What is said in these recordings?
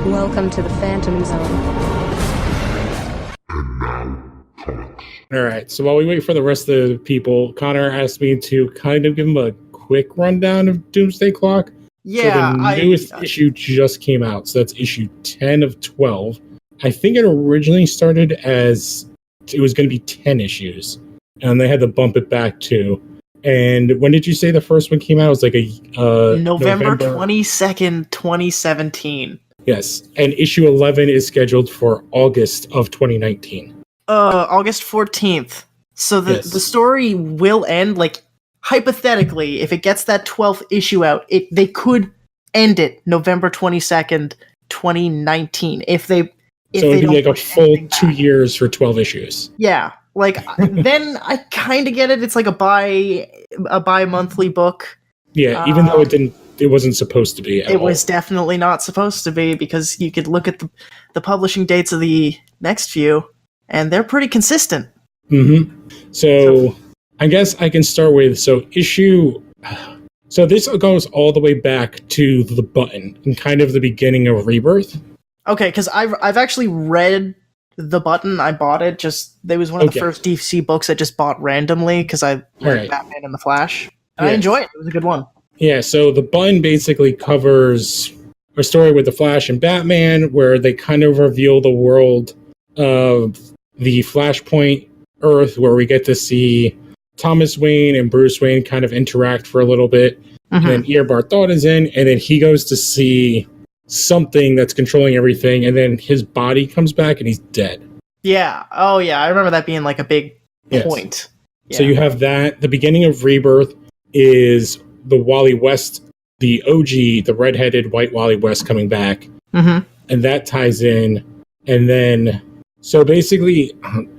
Welcome to the Phantom Zone. All right, so while we wait for the rest of the people, Connor asked me to kind of give him a quick rundown of Doomsday Clock. Yeah, so the newest issue just came out, so that's issue 10 of 12. I think it originally started as it was going to be 10 issues, and they had to bump it back to. And when did you say the first one came out? It was like a November 22nd, 2017. Yes, and issue 11 is scheduled for August of 2019. August 14th. So the story will end, like, hypothetically, if it gets that 12th issue out, they could end it November 22nd, 2019. If they so it'd be like a full 2 years for 12 issues. Yeah, like then I kind of get it. It's like a bi-monthly book. Yeah, even though it wasn't supposed to be. It was definitely not supposed to be, because you could look at the publishing dates of the next few, and they're pretty consistent. Mm-hmm. So I guess I can start with issue. So this goes all the way back to the Button and kind of the beginning of Rebirth. Okay, because I've actually read the Button. I bought it. There was one of the first DC books I just bought randomly because I read Batman and the Flash. And I enjoyed it. It was a good one. Yeah, so the Button basically covers a story with the Flash and Batman where they kind of reveal the world of the Flashpoint Earth, where we get to see Thomas Wayne and Bruce Wayne kind of interact for a little bit. And then Eobard Thawne is in, and then he goes to see something that's controlling everything, and then his body comes back and he's dead. Yeah. Oh, yeah. I remember that being like a big point. Yeah. So you have that. The beginning of Rebirth is the Wally West, the OG, the redheaded white Wally West coming back. And that ties in. And then, so basically,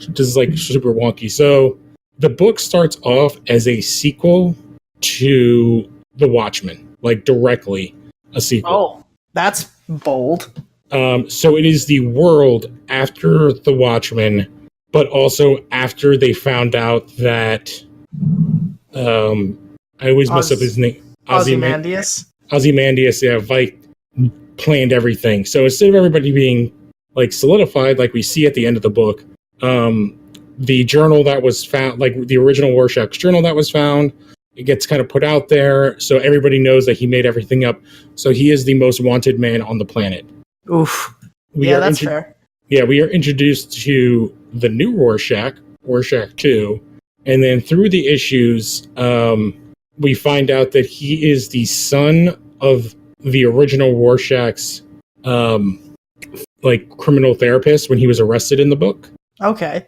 this is like super wonky. So the book starts off as a sequel to The Watchmen, like directly a sequel. Oh, that's bold. So it is the world after The Watchmen, but also after they found out that I always mess up his name. Ozymandias? Ozymandias, Vike planned everything. So instead of everybody being like solidified, like we see at the end of the book, the journal that was found, like the original Rorschach's journal that was found, it gets kind of put out there, so everybody knows that he made everything up. So he is the most wanted man on the planet. Oof. That's fair. Yeah, we are introduced to the new Rorschach, Rorschach 2, and then through the issues, we find out that he is the son of the original Rorschach's like criminal therapist when he was arrested in the book. Okay.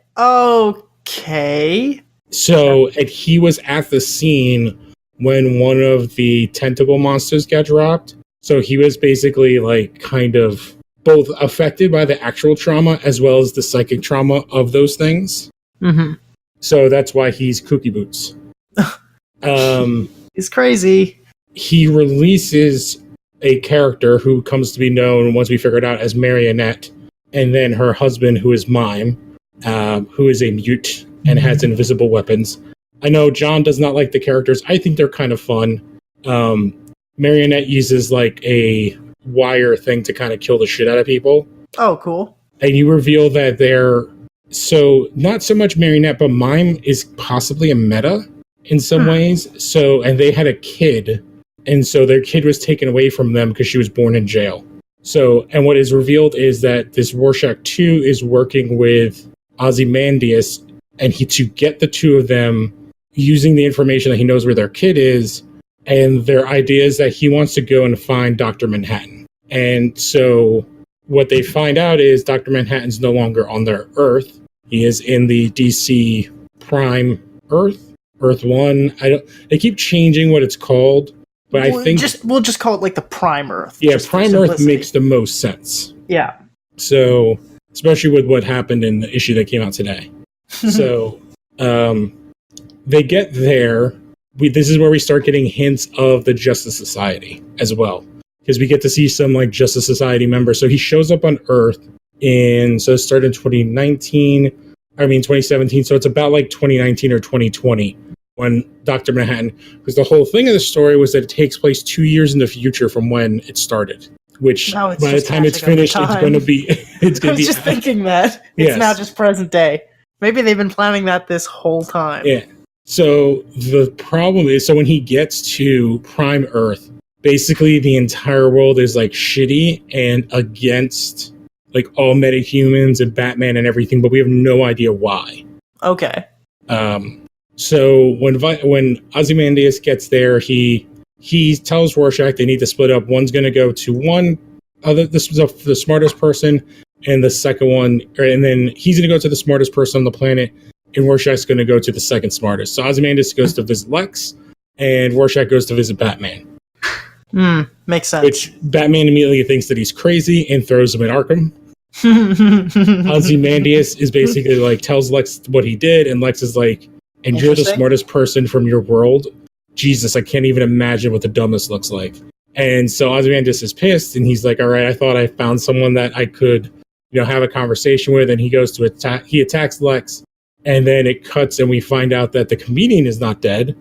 So, and he was at the scene when one of the tentacle monsters got dropped. So he was basically like kind of both affected by the actual trauma as well as the psychic trauma of those things. So that's why he's Kooky Boots. He's crazy. He releases a character who comes to be known, once we figure it out, as Marionette, and then her husband, who is Mime, who is a mute and has invisible weapons. I know John does not like the characters. I think they're kind of fun. Marionette uses like a wire thing to kind of kill the shit out of people. Oh, cool. And you reveal that they're not so much Marionette, but Mime is possibly a meta in some ways. So, and they had a kid, and so their kid was taken away from them because she was born in jail. So, and what is revealed is that this Rorschach 2 is working with Ozymandias, and to get the two of them using the information that he knows where their kid is, and their idea is that he wants to go and find Dr. Manhattan. And so what they find out is Dr. Manhattan's no longer on their Earth. He is in the DC Prime Earth 1. They keep changing what it's called, but I think we'll just call it like the Prime Earth. Yeah, Prime Earth makes the most sense. Yeah. So, especially with what happened in the issue that came out today. So, they get there. This is where we start getting hints of the Justice Society as well, because we get to see some like Justice Society members. So he shows up on Earth it started in 2017. So it's about like 2019 or 2020 when Dr. Manhattan, because the whole thing of the story was that it takes place 2 years in the future from when it started. which Now it's by the just time it's catching up with finished, it's time. going to be. It's I going to was be. just thinking that. It's Yes. now just present day. Maybe they've been planning that this whole time. Yeah. So the problem is, so when he gets to Prime Earth, basically the entire world is like shitty and against like all metahumans and Batman and everything, but we have no idea why. Okay. So when Ozymandias gets there, he tells Rorschach they need to split up. One's going to go to one other. This was the smartest person, and the second one, and then he's going to go to the smartest person on the planet, and Rorschach's going to go to the second smartest. So Ozymandias goes to visit Lex, and Rorschach goes to visit Batman. Makes sense. Which Batman immediately thinks that he's crazy and throws him in Arkham. Ozymandias is basically like tells Lex what he did, and Lex is like, and you're the smartest person from your world. Jesus, I can't even imagine what the dumbest looks like. And so Ozymandias is pissed, and he's like, all right, I thought I found someone that I could, have a conversation with, and he goes to attack. He attacks Lex, and then it cuts, and we find out that the comedian is not dead.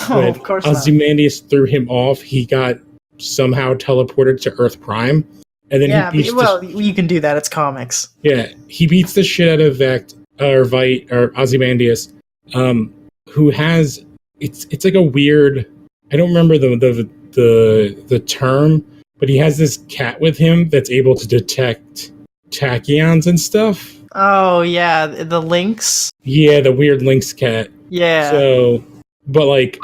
Oh, of course not. Ozymandias threw him off. He got somehow teleported to Earth Prime, and then you can do that. It's comics. Yeah, he beats the shit out of Ozymandias, who has it's like a weird. I don't remember the term, but he has this cat with him that's able to detect tachyons and stuff. Oh yeah, the lynx. Yeah, the weird lynx cat. Yeah. So, but like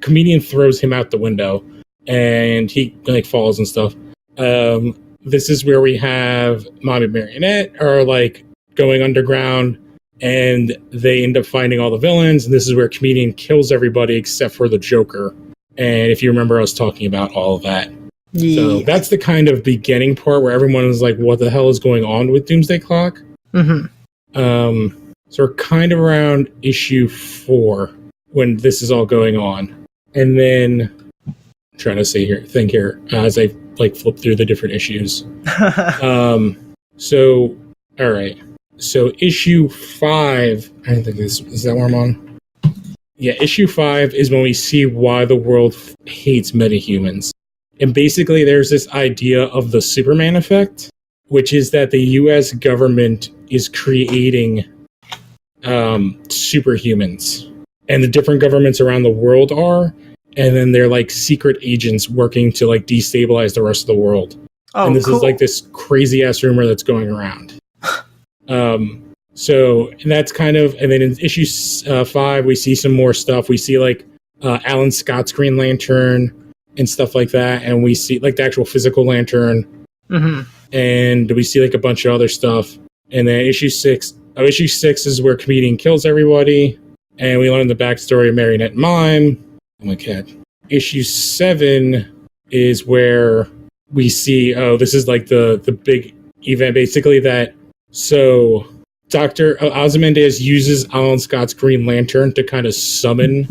comedian throws him out the window, and he like falls and stuff. This is where we have Mom and Marionette are like going underground, and they end up finding all the villains. And this is where comedian kills everybody except for the Joker. And if you remember, I was talking about all of that. Yeah. So that's the kind of beginning part where everyone is like, "What the hell is going on with Doomsday Clock?" Mm-hmm. So we're kind of around issue 4 when this is all going on, and then I'm trying to think here as I like flip through the different issues. So all right. So issue 5, I don't think is that where I'm on? Yeah, issue 5 is when we see why the world hates metahumans. And basically there's this idea of the Superman effect, which is that the US government is creating superhumans. And the different governments around the world are, and then they're like secret agents working to like destabilize the rest of the world. Oh, and this is like this crazy ass rumor that's going around. So that's kind of, and then in issue 5, we see some more stuff. We see like Alan Scott's Green Lantern and stuff like that. And we see like the actual physical lantern. Mm-hmm. And we see like a bunch of other stuff. And then issue 6 is where comedian kills everybody. And we learn the backstory of Marionette and Mime. Oh my God. Issue 7 is where we see, this is like the big event, basically that. So Dr. Ozymandias uses Alan Scott's Green Lantern to kind of summon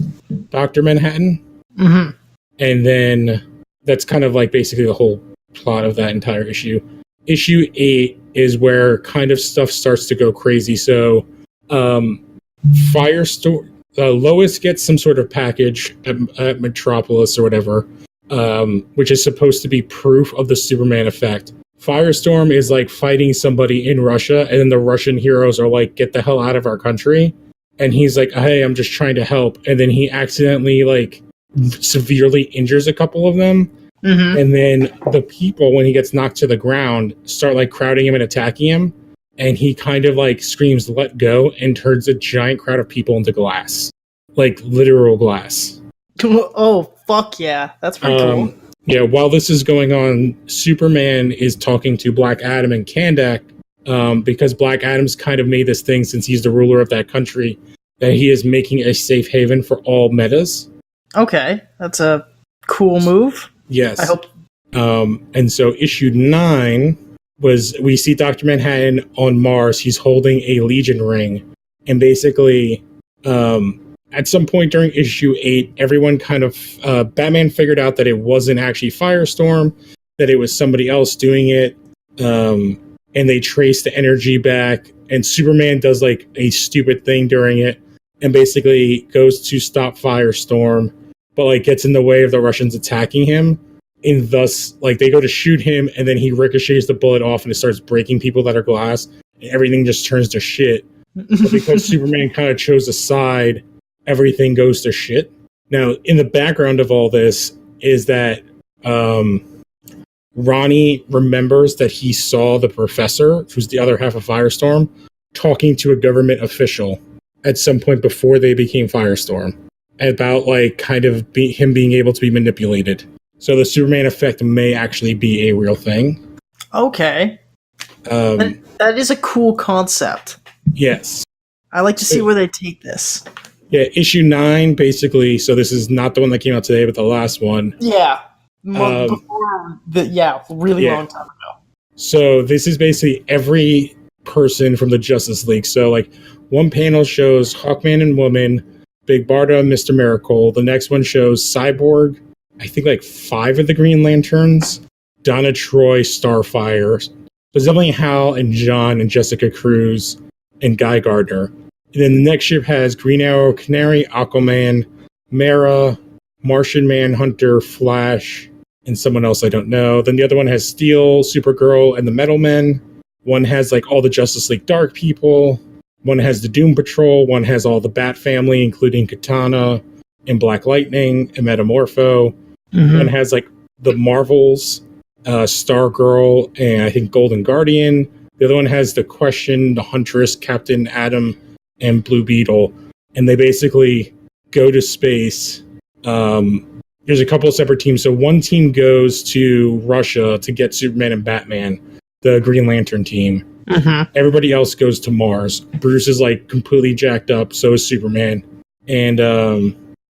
Dr. Manhattan. Mm-hmm. And then that's kind of like basically the whole plot of that entire issue. Issue 8 is where kind of stuff starts to go crazy. So Lois gets some sort of package at Metropolis or whatever, which is supposed to be proof of the Superman effect. Firestorm is like fighting somebody in Russia, and then the Russian heroes are like, get the hell out of our country. And he's like, hey, I'm just trying to help. And then he accidentally like severely injures a couple of them. Mm-hmm. And then the people, when he gets knocked to the ground, start like crowding him and attacking him. And he kind of like screams, let go, and turns a giant crowd of people into glass. Like literal glass. Oh, fuck yeah. That's pretty cool. Yeah, while this is going on, Superman is talking to Black Adam and Kandak, because Black Adam's kind of made this thing since he's the ruler of that country, that he is making a safe haven for all metas. Okay, that's a cool move. Yes. I hope. And so issue 9 was, we see Dr. Manhattan on Mars. He's holding a Legion ring. And basically, at some point during issue 8, everyone kind of, Batman figured out that it wasn't actually Firestorm, that it was somebody else doing it. And they trace the energy back, and Superman does like a stupid thing during it and basically goes to stop Firestorm, but like gets in the way of the Russians attacking him. and thus, like, they go to shoot him, and then he ricochets the bullet off, and it starts breaking people that are glass, and everything just turns to shit. But because Superman kind of chose a side, everything goes to shit. Now, in the background of all this is that Ronnie remembers that he saw the professor, who's the other half of Firestorm, talking to a government official at some point before they became Firestorm about, like, kind of him being able to be manipulated. So the Superman effect may actually be a real thing. Okay. That is a cool concept. Yes. I like to see where they take this. Yeah, issue 9, basically. So this is not the one that came out today, but the last one. Yeah. Long time ago. So this is basically every person from the Justice League. So, like, one panel shows Hawkman and Woman, Big Barda, Mr. Miracle. The next one shows Cyborg, I think like 5 of the Green Lanterns, Donna Troy, Starfire, but definitely Hal and John and Jessica Cruz and Guy Gardner. And then the next ship has Green Arrow, Canary, Aquaman, Mara, Martian Manhunter, Flash, and someone else I don't know. Then the other one has Steel, Supergirl, and the Metal Men. One has like all the Justice League Dark people. One has the Doom Patrol. One has all the Bat family, including Katana and Black Lightning and Metamorpho. Mm-hmm. One has like the Marvels, Stargirl, and I think Golden Guardian. The other one has the Question, the Huntress, Captain Atom, and Blue Beetle. And they basically go to space. There's a couple of separate teams. So one team goes to Russia to get Superman and Batman, the Green Lantern team. Mm-hmm. Everybody else goes to Mars. Bruce is like completely jacked up. So is Superman. And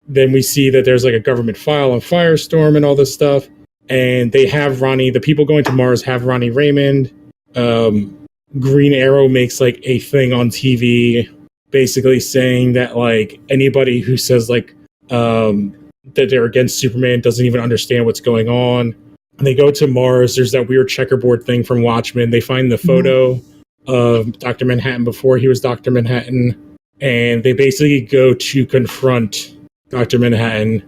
then we see that there's like a government file on Firestorm and all this stuff. And they have Ronnie, the people going to Mars have Ronnie Raymond. Green Arrow makes like a thing on TV basically saying that like anybody who says like that they're against Superman doesn't even understand what's going on. And they go to Mars. There's that weird checkerboard thing from Watchmen. They find the photo of Dr. Manhattan before he was Dr. Manhattan. And they basically go to confront Dr. Manhattan.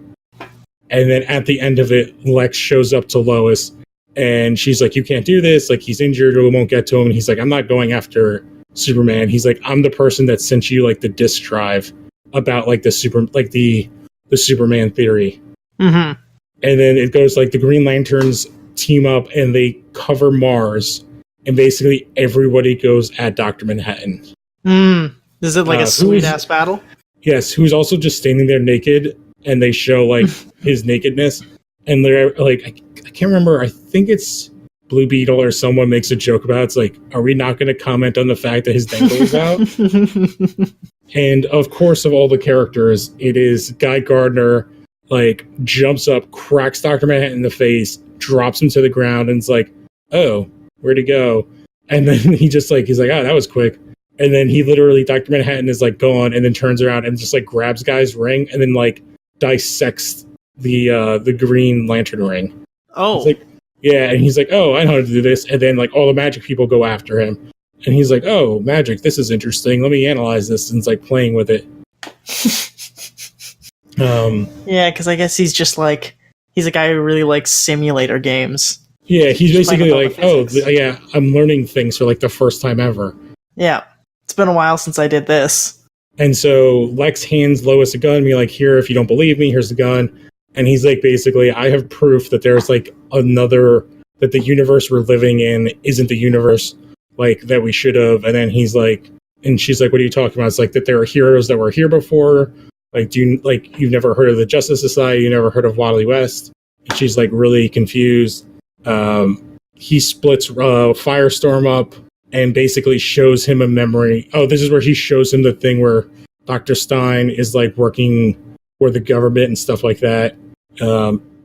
And then at the end of it, Lex shows up to Lois. And she's like, you can't do this. Like, he's injured or we won't get to him. And he's like, I'm not going after Superman. He's like, I'm the person that sent you like the disk drive about like the Superman theory. Mm-hmm. And then it goes like the Green Lanterns team up and they cover Mars. And basically everybody goes at Dr. Manhattan. Is it like a sweet ass battle? Yes, who's also just standing there naked. And they show like his nakedness. And they're like, I can't remember. I think it's Blue Beetle or someone makes a joke about it. It's like, are we not going to comment on the fact that his dangle is out? And of course, of all the characters, it is Guy Gardner, like, jumps up, cracks Dr. Manhattan in the face, drops him to the ground, and it's like, oh, where'd he go? And then he's like, oh, that was quick. And then he literally, Dr. Manhattan is like gone, and then turns around and just like grabs Guy's ring, and then like dissects the Green Lantern ring. Oh. It's like, yeah, and he's like, oh, I know how to do this. And then like all the magic people go after him. And he's like, oh, magic, this is interesting. Let me analyze this. And it's like playing with it. Yeah, because I guess he's just like, he's a guy who really likes simulator games. Yeah, he's basically like, oh, yeah, I'm learning things for like the first time ever. Yeah, it's been a while since I did this. And so Lex hands Lois a gun, be like, here, if you don't believe me, here's the gun. And he's like, basically, I have proof that there's like another, that the universe we're living in isn't the universe like that we should have. And then he's like, and she's like, what are you talking about? It's like that there are heroes that were here before. Like, you've never heard of the Justice Society? You never heard of Wally West? And she's like really confused. He splits Firestorm up and basically shows him a memory. Oh, this is where he shows him the thing where Dr. Stein is like working for the government and stuff like that.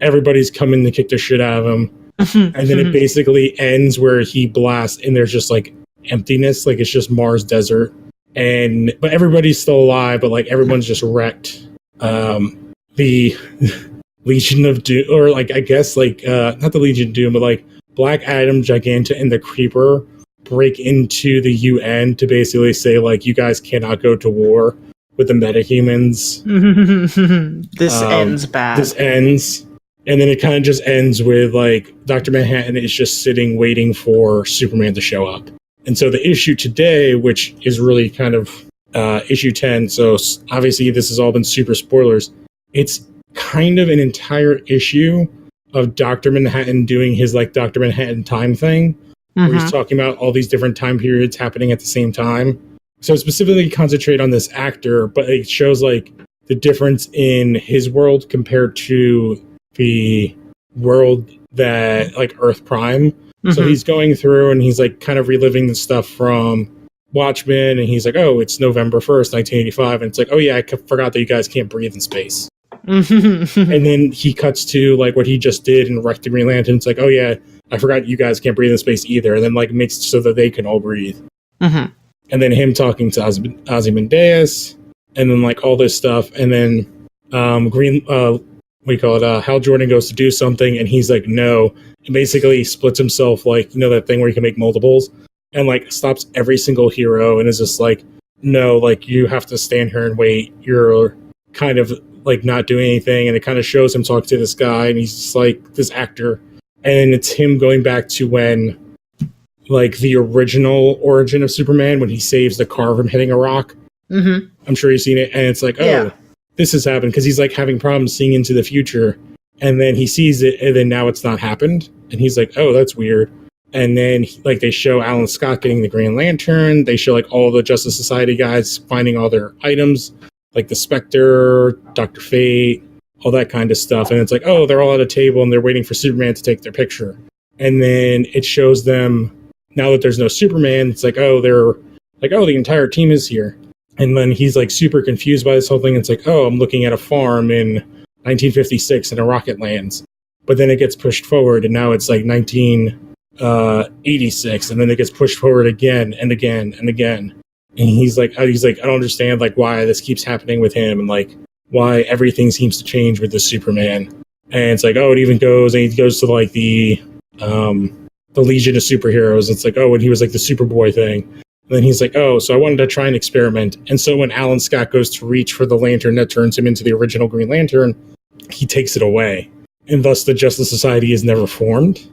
Everybody's coming to kick the shit out of him. And then it basically ends where he blasts and there's just like emptiness. Like it's just Mars desert. But everybody's still alive, but like everyone's just wrecked. The Legion of Doom, or like, I guess like, not the Legion of Doom, but like Black Adam, Giganta, and the Creeper break into the UN to basically say like, you guys cannot go to war with the metahumans. This ends bad. This ends. And then it kind of just ends with like Dr. Manhattan is just sitting waiting for Superman to show up. And so the issue today, which is really kind of issue 10, so obviously this has all been super spoilers, it's kind of an entire issue of Dr. Manhattan doing his like Dr. Manhattan time thing, where he's talking about all these different time periods happening at the same time. So specifically concentrate on this actor, but it shows like the difference in his world compared to the world that like Earth Prime. So he's going through and he's like kind of reliving the stuff from Watchmen, and he's like, oh, it's November 1st, 1985. And it's like, oh yeah, I forgot that you guys can't breathe in space. And then he cuts to like what he just did and wrecked the Green Lantern. It's like, oh yeah, I forgot you guys can't breathe in space either. And then like makes so that they can all breathe. And then him talking to Ozymandias, and then like all this stuff. And then Hal Jordan goes to do something, and he's like, no. And basically splits himself, like, you know, that thing where you can make multiples, and like stops every single hero and is just like, no, like you have to stand here and wait. You're kind of like not doing anything. And it kind of shows him talking to this guy, and he's just like this actor. And it's him going back to when like the original origin of Superman, when he saves the car from hitting a rock. I'm sure you've seen it. And it's like, oh, this has happened, because he's like having problems seeing into the future. And then he sees it, and then now it's not happened. And he's like, oh, that's weird. And then like they show Alan Scott getting the Green Lantern. They show like all the Justice Society guys finding all their items, like the Spectre, Dr. Fate, all that kind of stuff. And it's like, oh, they're all at a table and they're waiting for Superman to take their picture. And then it shows them, now that there's no Superman, it's like, oh, they're like, oh, the entire team is here. And then he's like super confused by this whole thing. It's like, oh, I'm looking at a farm in 1956 and a rocket lands. But then it gets pushed forward, and now it's like 1986, and then it gets pushed forward again and again and again. And he's like, I don't understand like why this keeps happening with him, and like why everything seems to change with the Superman. And it's like, oh, it even goes, and he goes to like the Legion of Superheroes. It's like, oh, and he was like the Superboy thing. And then he's like, oh, so I wanted to try and experiment. And so when Alan Scott goes to reach for the lantern that turns him into the original Green Lantern, he takes it away. And thus the Justice Society is never formed.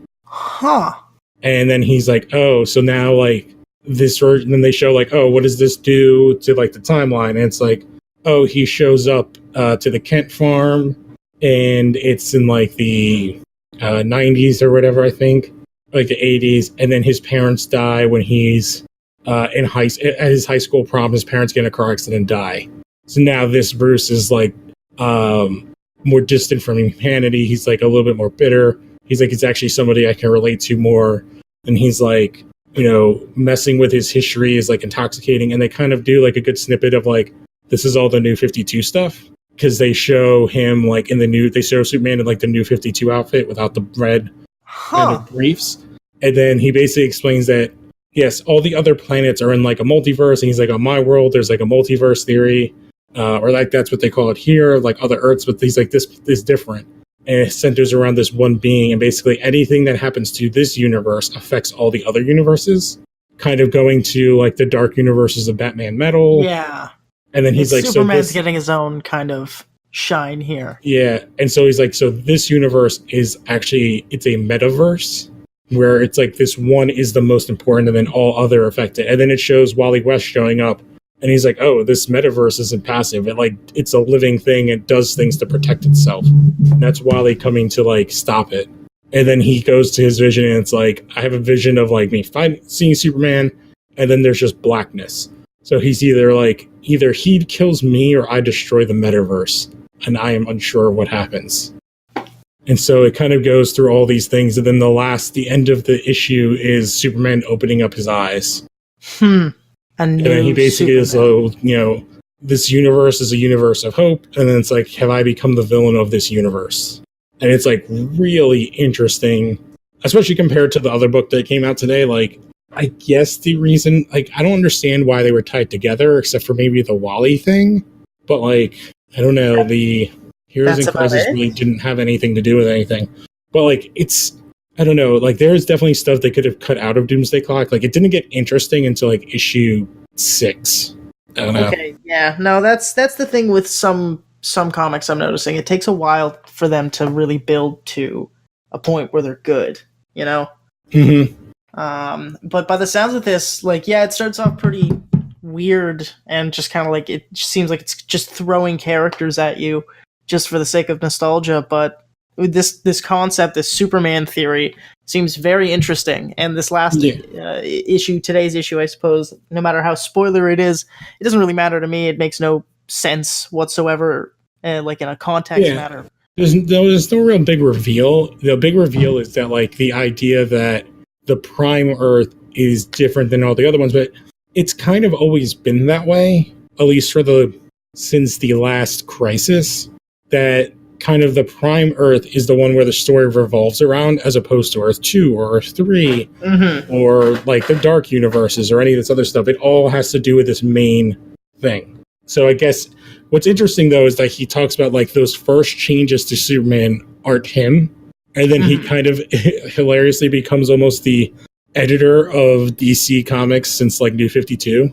And then he's like, oh, so now like this, and then they show like, oh, what does this do to like the timeline? And it's like, oh, he shows up to the Kent farm, and it's in like the 90s or whatever, I think, like the 80s. And then his parents die when he's at his high school prom. His parents get in a car accident and die. So now this Bruce is like more distant from humanity. He's like a little bit more bitter. He's like, it's actually somebody I can relate to more. And he's like, you know, messing with his history is like intoxicating. And they kind of do like a good snippet of like, this is all the New 52 stuff. Because they show him like they show Superman in like the New 52 outfit without the red kind of briefs. And then he basically explains that, yes, all the other planets are in like a multiverse. And he's like, on my world, there's like a multiverse theory. Or like that's what they call it here, like other Earths, but he's like, this is different. And it centers around this one being, and basically anything that happens to this universe affects all the other universes, kind of going to like the dark universes of Batman Metal. Yeah. And then he's like, Superman's getting his own kind of shine here. Yeah. And so he's like, so this universe is actually, it's a metaverse where it's like this one is the most important and then all other affected. And then it shows Wally West showing up. And he's like, oh, this metaverse isn't passive. It's a living thing. It does things to protect itself. And that's Wally coming to like stop it. And then he goes to his vision, and it's like, I have a vision of like me seeing Superman, and then there's just blackness. So he's either he kills me or I destroy the metaverse. And I am unsure of what happens. And so it kind of goes through all these things. And then the end of the issue is Superman opening up his eyes. And then he basically is, this universe is a universe of hope. And then it's like, have I become the villain of this universe? And it's like really interesting, especially compared to the other book that came out today. Like, I guess the reason, like, I don't understand why they were tied together, except for maybe the Wally thing. But like, I don't know, the Heroes and Crisis really didn't have anything to do with anything. But like, I don't know, like there's definitely stuff they could have cut out of Doomsday Clock. Like it didn't get interesting until like issue 6. I don't know. Okay, yeah. No, that's the thing with some some comics I'm noticing. It takes a while for them to really build to a point where they're good, you know? Mm-hmm. But by the sounds of this, like, yeah, it starts off pretty weird and just kind of like, it just seems like it's just throwing characters at you just for the sake of nostalgia. But this concept, this Superman theory, seems very interesting. And this last issue, today's issue, I suppose, no matter how spoiler it is, it doesn't really matter to me. It makes no sense whatsoever, like in a context matter. There's no real big reveal. The big reveal is that, like, the idea that the Prime Earth is different than all the other ones, but it's kind of always been that way, at least since the last crisis, that kind of the Prime Earth is the one where the story revolves around, as opposed to Earth 2 or Earth 3, or like the Dark Universes or any of this other stuff. It all has to do with this main thing. So I guess what's interesting, though, is that he talks about, like, those first changes to Superman aren't him, and then he kind of hilariously becomes almost the editor of DC Comics since, like, New 52.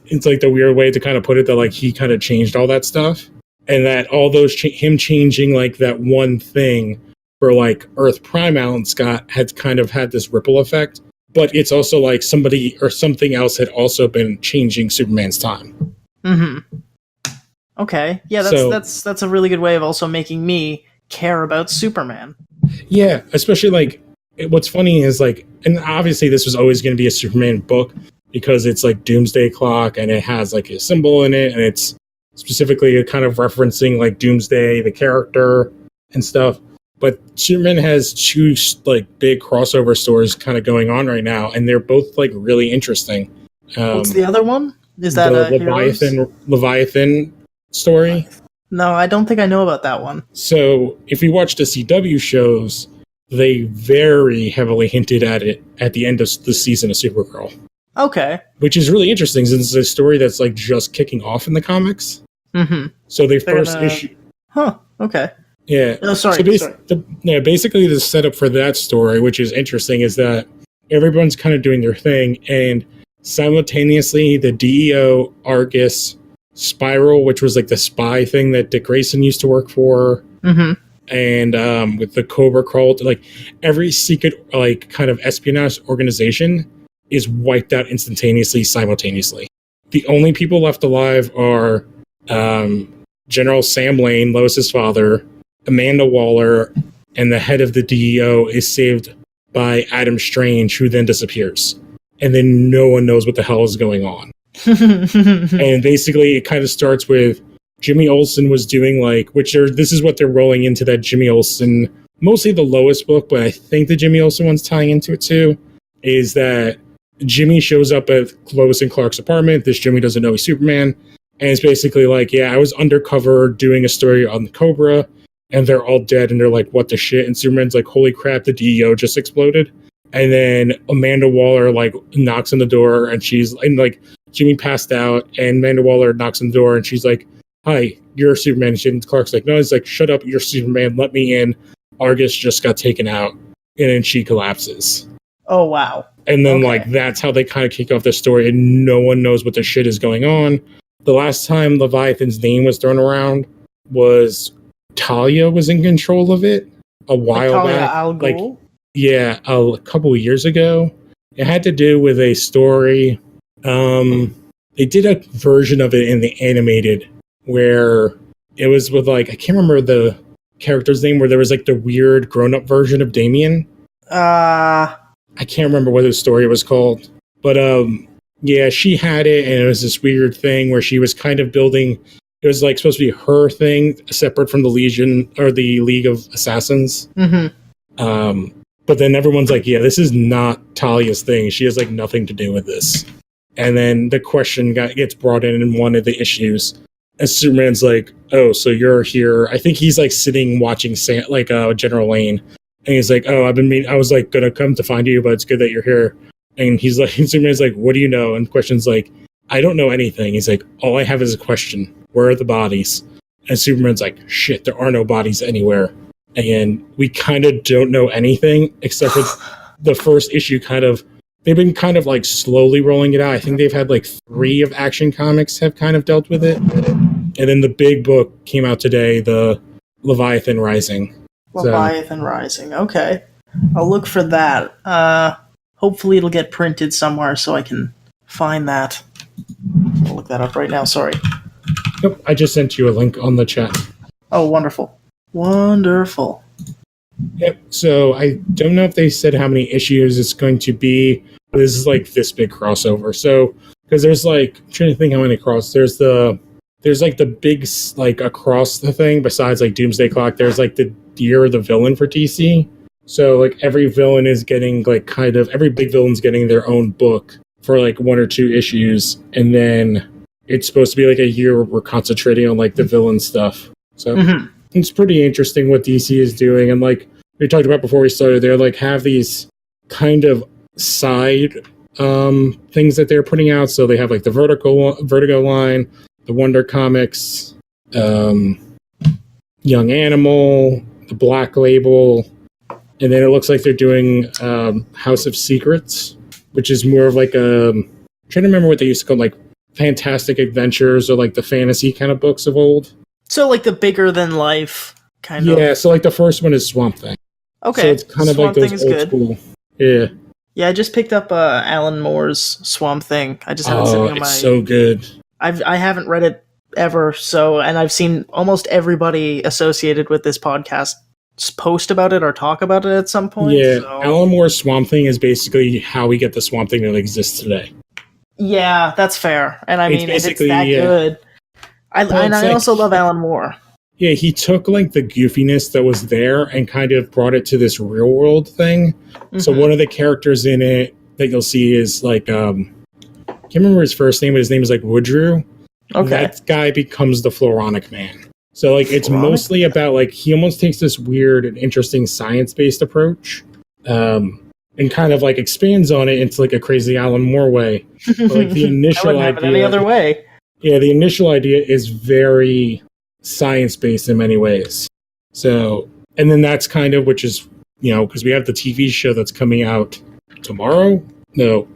It's like the weird way to kind of put it, that, like, he kind of changed all that stuff. And that all those him changing, like, that one thing for, like, Earth Prime Alan Scott had kind of had this ripple effect. But it's also like somebody or something else had also been changing Superman's time. Okay. Yeah, that's a really good way of also making me care about Superman. Yeah, especially, like, what's funny is, like, and obviously this was always going to be a Superman book because it's like Doomsday Clock and it has, like, a symbol in it, and it's specifically kind of referencing, like, Doomsday, the character and stuff. But Superman has two, like, big crossover stories kind of going on right now, and they're both, like, really interesting. What's the other one? Is that the Leviathan story? No, I don't think I know about that one. So if you watch the CW shows, they very heavily hinted at it at the end of the season of Supergirl. Okay. Which is really interesting, since it's a story that's, like, just kicking off in the comics. So the first issue... Huh, okay. Yeah. Oh, sorry. Basically the setup for that story, which is interesting, is that everyone's kind of doing their thing, and simultaneously the DEO, Argus, Spiral, which was, like, the spy thing that Dick Grayson used to work for, and with the Cobra Cult, like, every secret, like, kind of espionage organization is wiped out instantaneously, simultaneously. The only people left alive are General Sam Lane, Lois's father, Amanda Waller, and the head of the DEO is saved by Adam Strange, who then disappears. And then no one knows what the hell is going on. And basically, it kind of starts with Jimmy Olsen was doing, like, this is what they're rolling into, that Jimmy Olsen, mostly the Lois book, but I think the Jimmy Olsen one's tying into it too, is that Jimmy shows up at Lois and Clark's apartment. This Jimmy doesn't know he's Superman. And it's basically like, yeah, I was undercover doing a story on Cobra, and they're all dead, and they're like, what the shit? And Superman's like, holy crap, the DEO just exploded. And then Amanda Waller, like, knocks on the door, and like, Jimmy passed out, and Amanda Waller knocks on the door, and she's like, hi, you're Superman. And Clark's like, no, he's like, shut up, you're Superman, let me in. Argus just got taken out. And then she collapses. Oh, wow. And then, like, that's how they kind of kick off the story, and no one knows what the shit is going on. The last time Leviathan's name was thrown around was Talia was in control of it a while back. Like, yeah, a couple of years ago. It had to do with a story. They did a version of it in the animated where it was with, like, I can't remember the character's name, where there was, like, the weird grown-up version of Damien. I can't remember what the story was called. But, yeah, she had it, and it was this weird thing where she was kind of building... It was, like, supposed to be her thing, separate from the Legion, or the League of Assassins. But then everyone's like, yeah, this is not Talia's thing. She has, like, nothing to do with this. And then the question gets brought in one of the issues. And Superman's like, oh, so you're here. I think he's, like, sitting watching, General Lane. And he's like, oh, I was, like, gonna come to find you, but it's good that you're here. And he's like, Superman's like, what do you know? And question's like, I don't know anything. He's like, all I have is a question. Where are the bodies? And Superman's like, shit, there are no bodies anywhere. And we kind of don't know anything except for the first issue. They've been kind of, like, slowly rolling it out. I think they've had, like, 3 of Action Comics have kind of dealt with it. And then the big book came out today, the Leviathan Rising. Leviathan Rising. Okay. I'll look for that. Hopefully it'll get printed somewhere so I can find that. I'll look that up right now, sorry. Yep, I just sent you a link on the chat. Oh, wonderful. Wonderful. Yep, so I don't know if they said how many issues it's going to be, but this is like this big crossover. So, because there's like, I'm trying to think how many there's like the big, like across the thing, besides like Doomsday Clock, there's like the Year of the Villain for DC. So like every villain is getting like every big villain's getting their own book for like 1 or 2 issues. And then it's supposed to be like a year where we're concentrating on like the villain stuff. So it's pretty interesting what DC is doing. And like we talked about before we started, they're like have these kind of side things that they're putting out. So they have like the Vertigo line, the Wonder Comics, Young Animal, the Black Label, and then it looks like they're doing House of Secrets, which is more of like I'm trying to remember what they used to call like Fantastic Adventures or like the fantasy kind of books of old. So like the bigger than life kind of. Yeah, so like the first one is Swamp Thing. Okay. So it's kind of Swamp like those Thing old is good. school. Yeah. Yeah, I just picked up Alan Moore's Swamp Thing. I just have it sitting on it's so good. I haven't read it ever, and I've seen almost everybody associated with this podcast post about it or talk about it at some point. Yeah, so. Alan Moore's Swamp Thing is basically how we get the Swamp Thing that exists today. Yeah, that's fair. And I mean, if it's that yeah. good. I also love Alan Moore. Yeah, he took like the goofiness that was there and kind of brought it to this real world thing. So one of the characters in it that you'll see is like I can't remember his first name, but his name is like Woodrew. Okay. That guy becomes the Floronic Man. So like it's mostly about like he almost takes this weird and interesting science-based approach. And kind of like expands on it into like a crazy Alan Moore way. But, like the initial I wouldn't have it any other way. Yeah, the initial idea is very science-based in many ways. So, and then that's kind of, which is, because we have the TV show that's coming out tomorrow. No,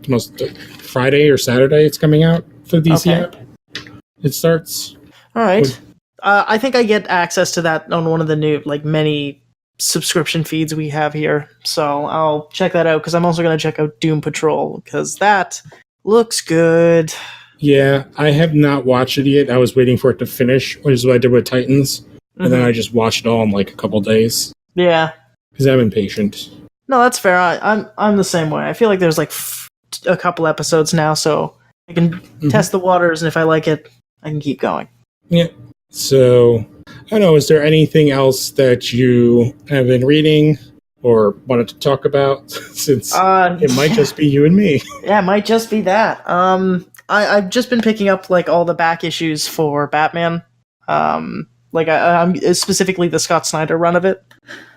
Friday or Saturday it's coming out for the DC app. It starts. All right. I think I get access to that on one of the new, like, many subscription feeds we have here. So I'll check that out, because I'm also going to check out Doom Patrol, because that looks good. Yeah, I have not watched it yet. I was waiting for it to finish, which is what I did with Titans. And then I just watched it all in like a couple days. Yeah. Because I'm impatient. No, that's fair. I'm the same way. I feel like there's like a couple episodes now, so I can test the waters, and if I like it, I can keep going. Yeah. So, I don't know, is there anything else that you have been reading or wanted to talk about? Since it might just be you and me. Yeah, it might just be that. I've just been picking up like all the back issues for Batman. Like I'm specifically the Scott Snyder run of it.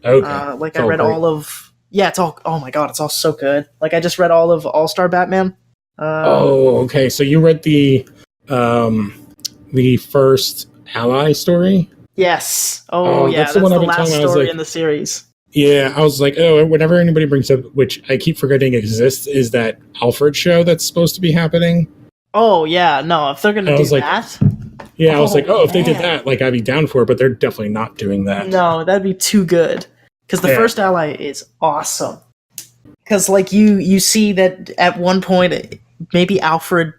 Okay. Like I read all of. Yeah, it's all. Oh my god, it's all so good. Like I just read all of All-Star Batman. Okay. So you read the first Ally story? Yes. Oh yeah, that's the last story in the series. Yeah, I was like, whenever anybody brings up, which I keep forgetting exists, is that Alfred show that's supposed to be happening. Oh yeah, no, if they're gonna do that. Yeah, I was like, if they did that, like I'd be down for it, but they're definitely not doing that. No, that'd be too good. Because the first Ally is awesome. Because like you see that at one point, maybe Alfred,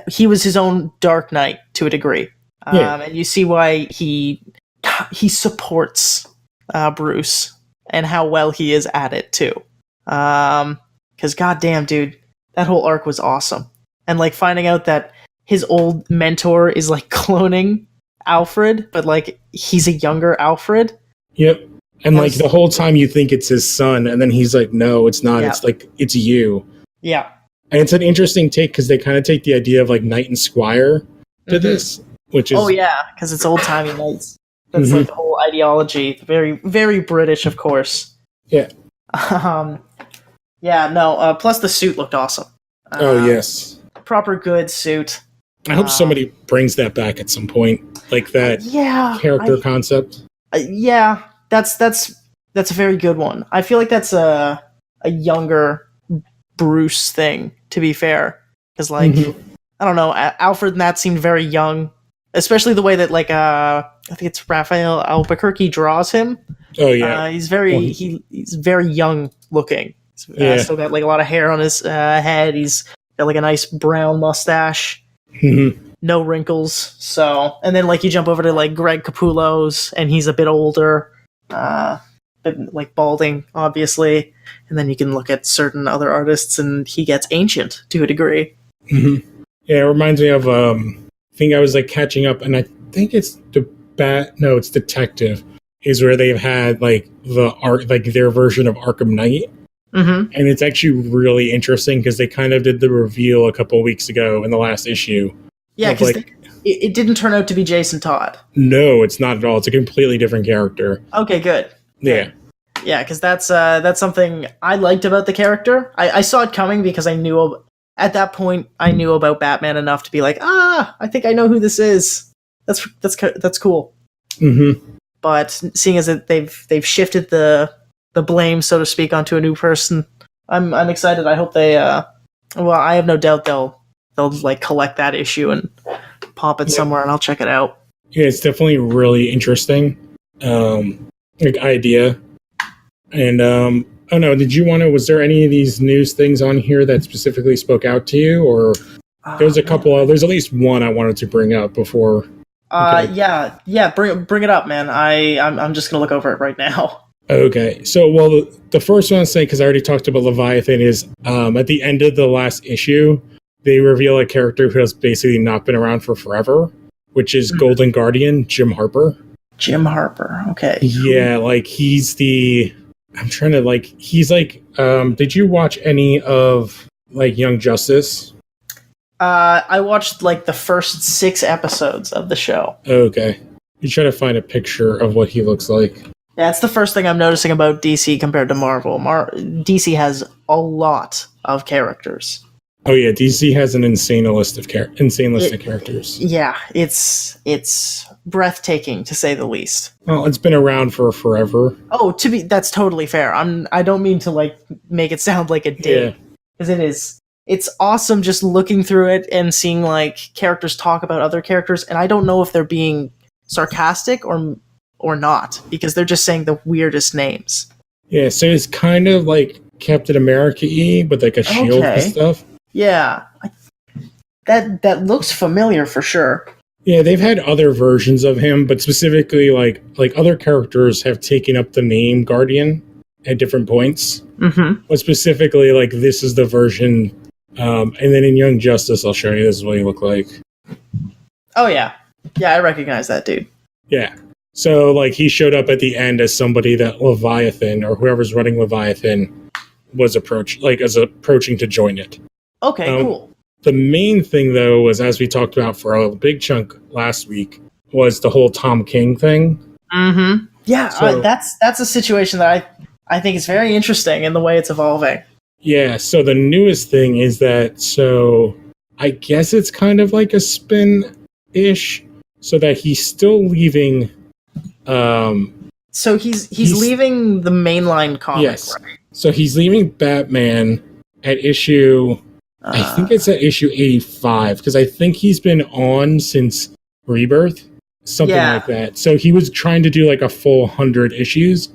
he was his own Dark Knight to a degree. And you see why he supports Bruce and how well he is at it too. Because goddamn, dude, that whole arc was awesome. And like finding out that his old mentor is like cloning Alfred, but like he's a younger Alfred. Yep. And like the whole time you think it's his son, and then he's like, no, it's not. Yeah. It's like, it's you. Yeah. And it's an interesting take because they kind of take the idea of like Knight and Squire to this, which is. Oh, yeah, because it's old timey knights. That's like the whole ideology. Very, very British, of course. Yeah. Yeah, no, plus the suit looked awesome. Yes. Proper good suit. I hope somebody brings that back at some point, like that character concept. Yeah, that's a very good one. I feel like that's a younger Bruce thing, to be fair, because like I don't know, Alfred and that seemed very young especially the way that like I think it's Raphael Albuquerque draws him. Oh yeah, He's very young looking. He's still got like a lot of hair on his head. He's got like a nice brown mustache. No wrinkles. So, and then like you jump over to like Greg Capullo's, and he's a bit older, but like balding, obviously. And then you can look at certain other artists, and he gets ancient to a degree. Yeah, it reminds me of I think I was like catching up, and I think it's it's Detective, is where they've had like their version of Arkham Knight. And it's actually really interesting because they kind of did the reveal a couple of weeks ago in the last issue. Yeah, because it didn't turn out to be Jason Todd. No, it's not at all. It's a completely different character. Okay, good. Yeah. Yeah, because that's something I liked about the character. I saw it coming because at that point I knew about Batman enough to be like, I think I know who this is. That's cool. But seeing as that they've shifted the blame, so to speak, onto a new person, I'm excited. I hope they I have no doubt they'll like collect that issue and pop it somewhere, and I'll check it out. Yeah, it's definitely really interesting idea. And was there any of these news things on here that specifically spoke out to you, or there's a couple there's at least one I wanted to bring up before? Yeah, bring it up, man. I'm just gonna look over it right now. Okay, so the first one I'll say, because I already talked about Leviathan, is at the end of the last issue, they reveal a character who has basically not been around for forever, which is Golden Guardian, Jim Harper. Jim Harper, okay. Yeah, like he's did you watch any of like Young Justice? I watched like the first 6 episodes of the show. Okay. You try to find a picture of what he looks like. That's the first thing I'm noticing about DC compared to Marvel. DC has a lot of characters. Oh yeah, DC has an insane list of characters. Yeah, it's breathtaking to say the least. Well, it's been around for forever. Oh, that's totally fair. I don't mean to like make it sound like a dig, because it is. It's awesome just looking through it and seeing like characters talk about other characters, and I don't know if they're being sarcastic or not, because they're just saying the weirdest names. Yeah, so it's kind of like Captain America-y, with like a shield and stuff. Yeah, that looks familiar for sure. Yeah, they've had other versions of him, but specifically like other characters have taken up the name Guardian at different points. But specifically, like this is the version. And then in Young Justice, I'll show you, this is what he looked like. Oh yeah, I recognize that dude. Yeah. So, like, he showed up at the end as somebody that Leviathan, or whoever's running Leviathan, was approaching to join it. Okay, cool. The main thing, though, was, as we talked about for a big chunk last week, was the whole Tom King thing. Yeah, so, that's a situation that I think is very interesting in the way it's evolving. Yeah, so the newest thing is that, I guess it's kind of like a spin-ish, so that he's still leaving... So he's leaving the mainline comic, yes. Right? So he's leaving Batman at issue... I think it's at issue 85, because I think he's been on since Rebirth, something like that. So he was trying to do like a full 100 issues.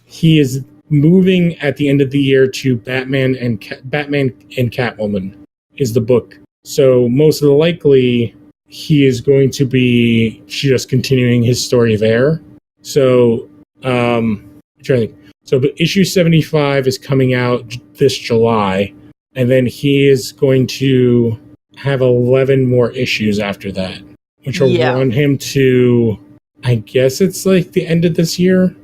He is moving at the end of the year to Batman and Catwoman is the book. So most likely he is going to be just continuing his story there. So I'm trying to think. So issue 75 is coming out this July, and then he is going to have 11 more issues after that, which will run him to, I guess it's like the end of this year.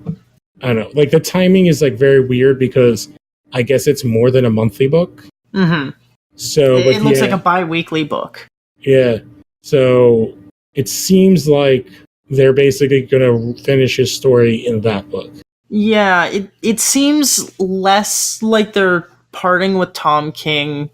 I don't know. Like the timing is like very weird because I guess it's more than a monthly book. So it looks like a bi-weekly book. Yeah. So it seems like they're basically going to finish his story in that book. Yeah, it seems less like they're parting with Tom King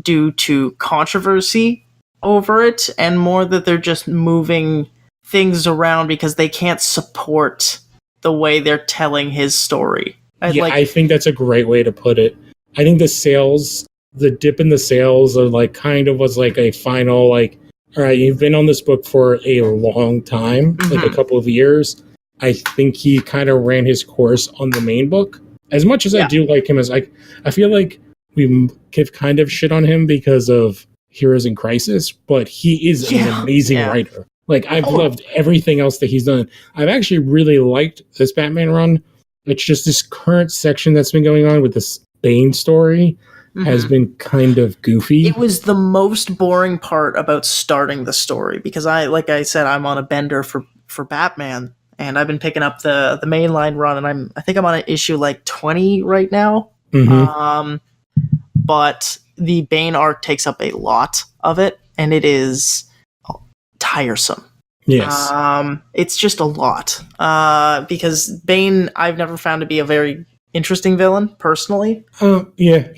due to controversy over it, and more that they're just moving things around because they can't support the way they're telling his story. I think that's a great way to put it. I think the dip in the sales are like kind of was like a final like all right, you've been on this book for a long time, like a couple of years. I think he kind of ran his course on the main book. As much as I do like him, I feel like we give kind of shit on him because of Heroes in Crisis, but he is an amazing writer. Like, I've loved everything else that he's done. I've actually really liked this Batman run. It's just this current section that's been going on with this Bane story has been kind of goofy. It was the most boring part about starting the story because like I said, I'm on a bender for Batman, and I've been picking up the mainline run, and I think I'm on an issue like 20 right now. But the Bane arc takes up a lot of it, and it is tiresome. Yes. It's just a lot. Because Bane, I've never found to be a very interesting villain, personally. Yeah.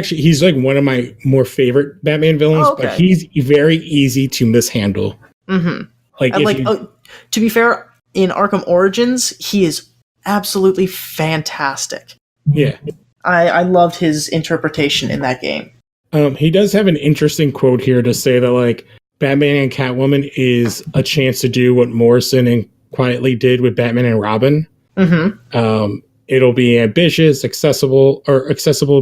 He's like one of my more favorite Batman villains, but he's very easy to mishandle. Like, to be fair, in Arkham Origins, he is absolutely fantastic. Yeah. I loved his interpretation in that game. He does have an interesting quote here to say that, like, Batman and Catwoman is a chance to do what Morrison and Quietly did with Batman and Robin. It'll be ambitious, accessible,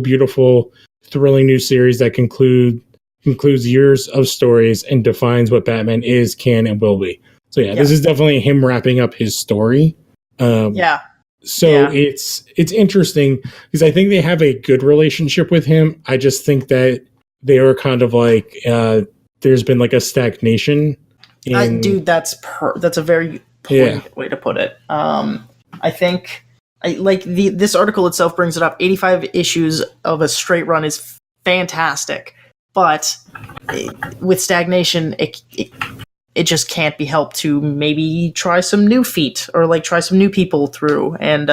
beautiful, thrilling new series that concludes years of stories and defines what Batman is, can, and will be. So this is definitely him wrapping up his story. It's interesting because I think they have a good relationship with him. I just think that they were kind of like there's been like a stagnation. Dude, that's a very poignant way to put it. I think this article itself brings it up. 85 issues of a straight run is fantastic, but with stagnation, it just can't be helped to maybe try some new feet or like try some new people through and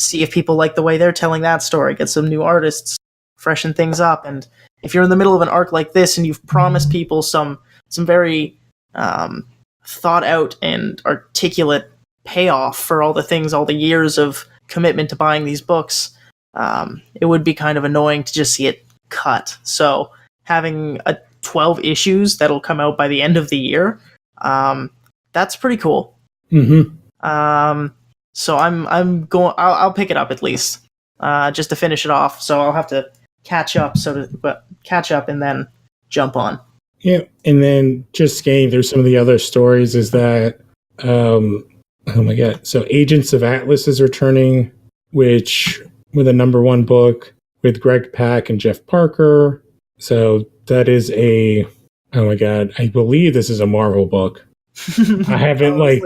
see if people like the way they're telling that story. Get some new artists, freshen things up. And if you're in the middle of an arc like this and you've promised people some very thought out and articulate payoff for all the years of commitment to buying these books, it would be kind of annoying to just see it cut. So having 12 issues that'll come out by the end of the year, that's pretty cool. So I'll pick it up at least just to finish it off. So I'll have to catch up and then jump on. Yeah, and then just getting through some of the other stories is that oh my god, so Agents of Atlas is returning, which with a #1 book with Greg Pak and Jeff Parker. So that is oh my god, I believe this is a Marvel book. I haven't I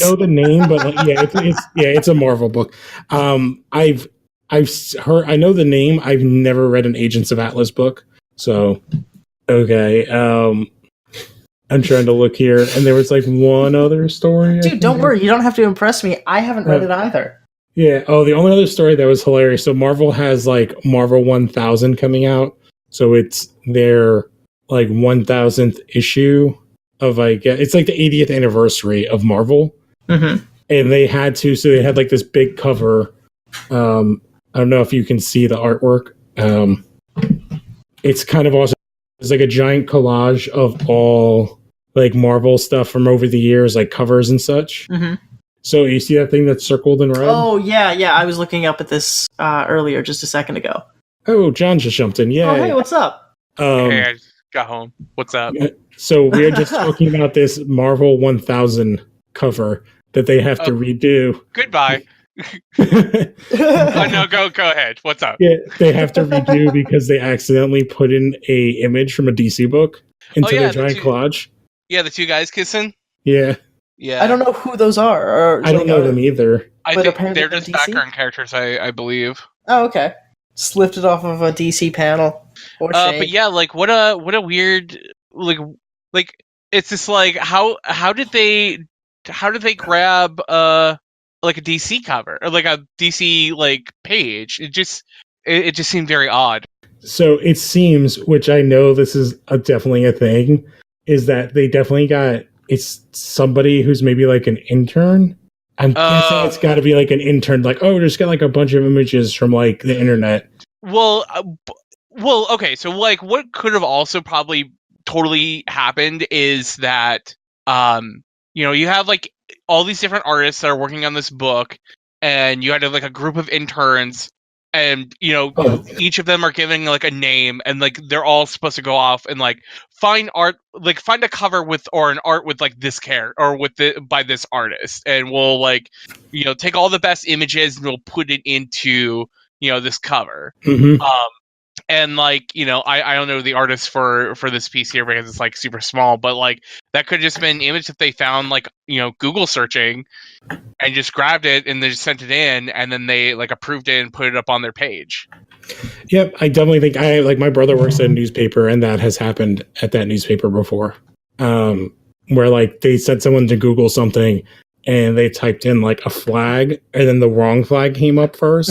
know the name, but it's a Marvel book. I've heard, I know the name. I've never read an Agents of Atlas book. So okay, I'm trying to look here, and there was like one other story. Dude, don't worry, you don't have to impress me. I haven't read it either. Yeah. Oh, the only other story that was hilarious. So Marvel has like Marvel 1000 coming out. So it's their like 1000th issue of it's like the 80th anniversary of Marvel. And they had like this big cover. I don't know if you can see the artwork. It's kind of awesome. It's like a giant collage of all like Marvel stuff from over the years, like covers and such. So you see that thing that's circled in red? Oh, yeah. I was looking up at this earlier, just a second ago. Oh, John just jumped in. Yeah. Oh, hey, what's up? Hey, I just got home. What's up? So we're just talking about this Marvel 1000 cover that they have to redo. Goodbye. No, go ahead. What's up? Yeah, they have to redo because they accidentally put in a image from a DC book into their giant collage. Yeah, the two guys kissing. Yeah. I don't know who those are. I don't know them either. I think they're just background characters, I believe. Oh, okay. Just lifted off of a DC panel. But yeah, like what a weird like it's just like how did they grab like a DC cover or like a DC like page? It just seemed very odd. So it seems, which I know this is definitely a thing, is that they definitely got it's somebody who's maybe like an intern. I'm guessing it's got to be like an intern, like, oh, just got like a bunch of images from like the internet. Well, okay. So like, what could have also probably totally happened is that you have like all these different artists that are working on this book, and you had like a group of interns, and each of them are giving like a name, and like they're all supposed to go off and like find a cover with or an art with like this character or by this artist, and we'll like take all the best images and we'll put it into this cover. Mm-hmm. And like I don't know the artist for this piece here because it's like super small, but like that could just been an image that they found like Google searching and just grabbed it and they just sent it in, and then they like approved it and put it up on their page. Yep, I definitely think my brother works at a newspaper, and that has happened at that newspaper before, where like they sent someone to Google something and they typed in like a flag, and then the wrong flag came up first.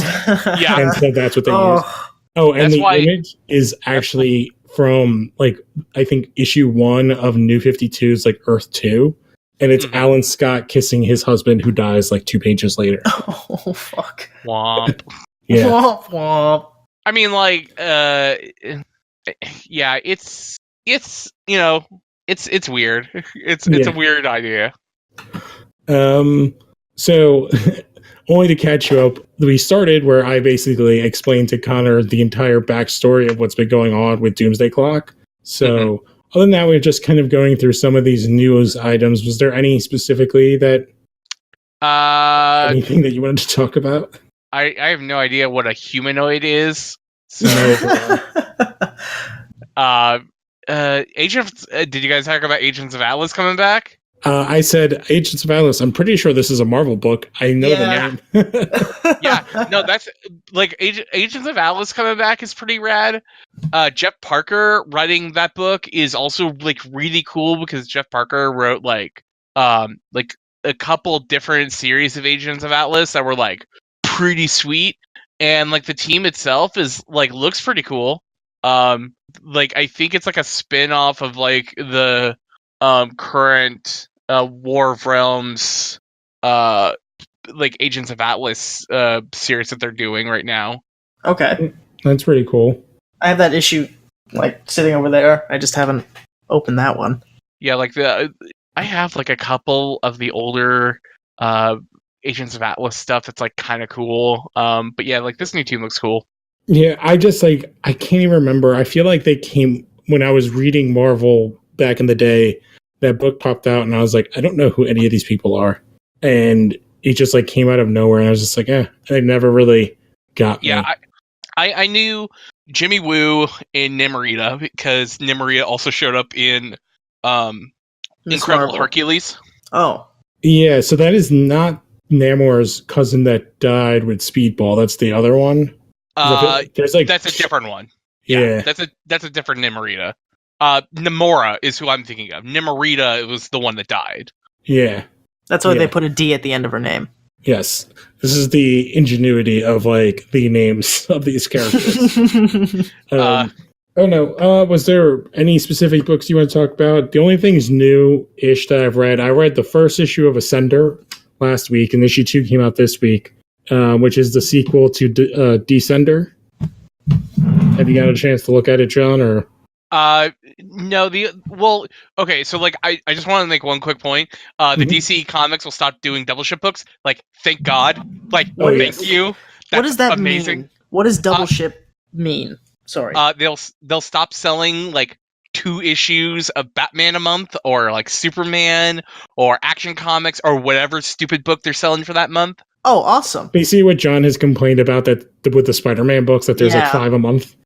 Yeah, and so that's what they used. Oh, and the image is actually from like I think issue 1 of New 52's like Earth 2. And it's Alan Scott kissing his husband who dies like 2 pages later. Oh, fuck. Womp. Yeah. Womp, womp. I mean, like, yeah, it's weird. It's a weird idea. So only to catch you up, we started where I basically explained to Connor the entire backstory of what's been going on with Doomsday Clock. So other than that, we're just kind of going through some of these news items. Was there any specifically that anything that you wanted to talk about? I have no idea what a humanoid is. So did you guys talk about Agents of Atlas coming back? I said Agents of Atlas. I'm pretty sure this is a Marvel book. I know the name. Yeah, no, that's like Agents of Atlas coming back is pretty rad. Jeff Parker writing that book is also like really cool because Jeff Parker wrote like a couple different series of Agents of Atlas that were like pretty sweet, and like the team itself is like looks pretty cool. Like I think it's like a spin-off of like the current War of Realms like Agents of Atlas series that they're doing right now. Okay. That's pretty cool. I have that issue like sitting over there. I just haven't opened that one. Yeah, like I have like a couple of the older Agents of Atlas stuff that's like kind of cool. But yeah, like this new team looks cool. Yeah, I just like I can't even remember. I feel like they came when I was reading Marvel back in the day. That book popped out, and I was like, I don't know who any of these people are, and it just like came out of nowhere, and I was just like, it never really got me. Yeah, I knew Jimmy Woo in Nimrita because Nimrita also showed up in Incredible Hercules. Oh, yeah. So that is not Namor's cousin that died with Speedball. That's the other one. There's like that's a different one. Yeah. That's a different Nimrita. Namora is who I'm thinking of. Nimrita was the one that died. Yeah. That's why they put a D at the end of her name. Yes. This is the ingenuity of like the names of these characters. Was there any specific books you want to talk about? The only things new-ish that I read the first issue of Ascender last week, and issue 2 came out this week, which is the sequel to Descender. Have you got a chance to look at it, John, or? No, okay, so like I just want to make one quick point. The DC Comics will stop doing double ship books. Like, thank God. Like, thank you. What does that amazing. mean? What does double ship mean? Sorry. They'll stop selling like 2 issues of Batman a month, or like Superman, or Action Comics, or whatever stupid book they're selling for that month. Oh, awesome. You see what John has complained about that with the Spider-Man books, that there's like 5 a month.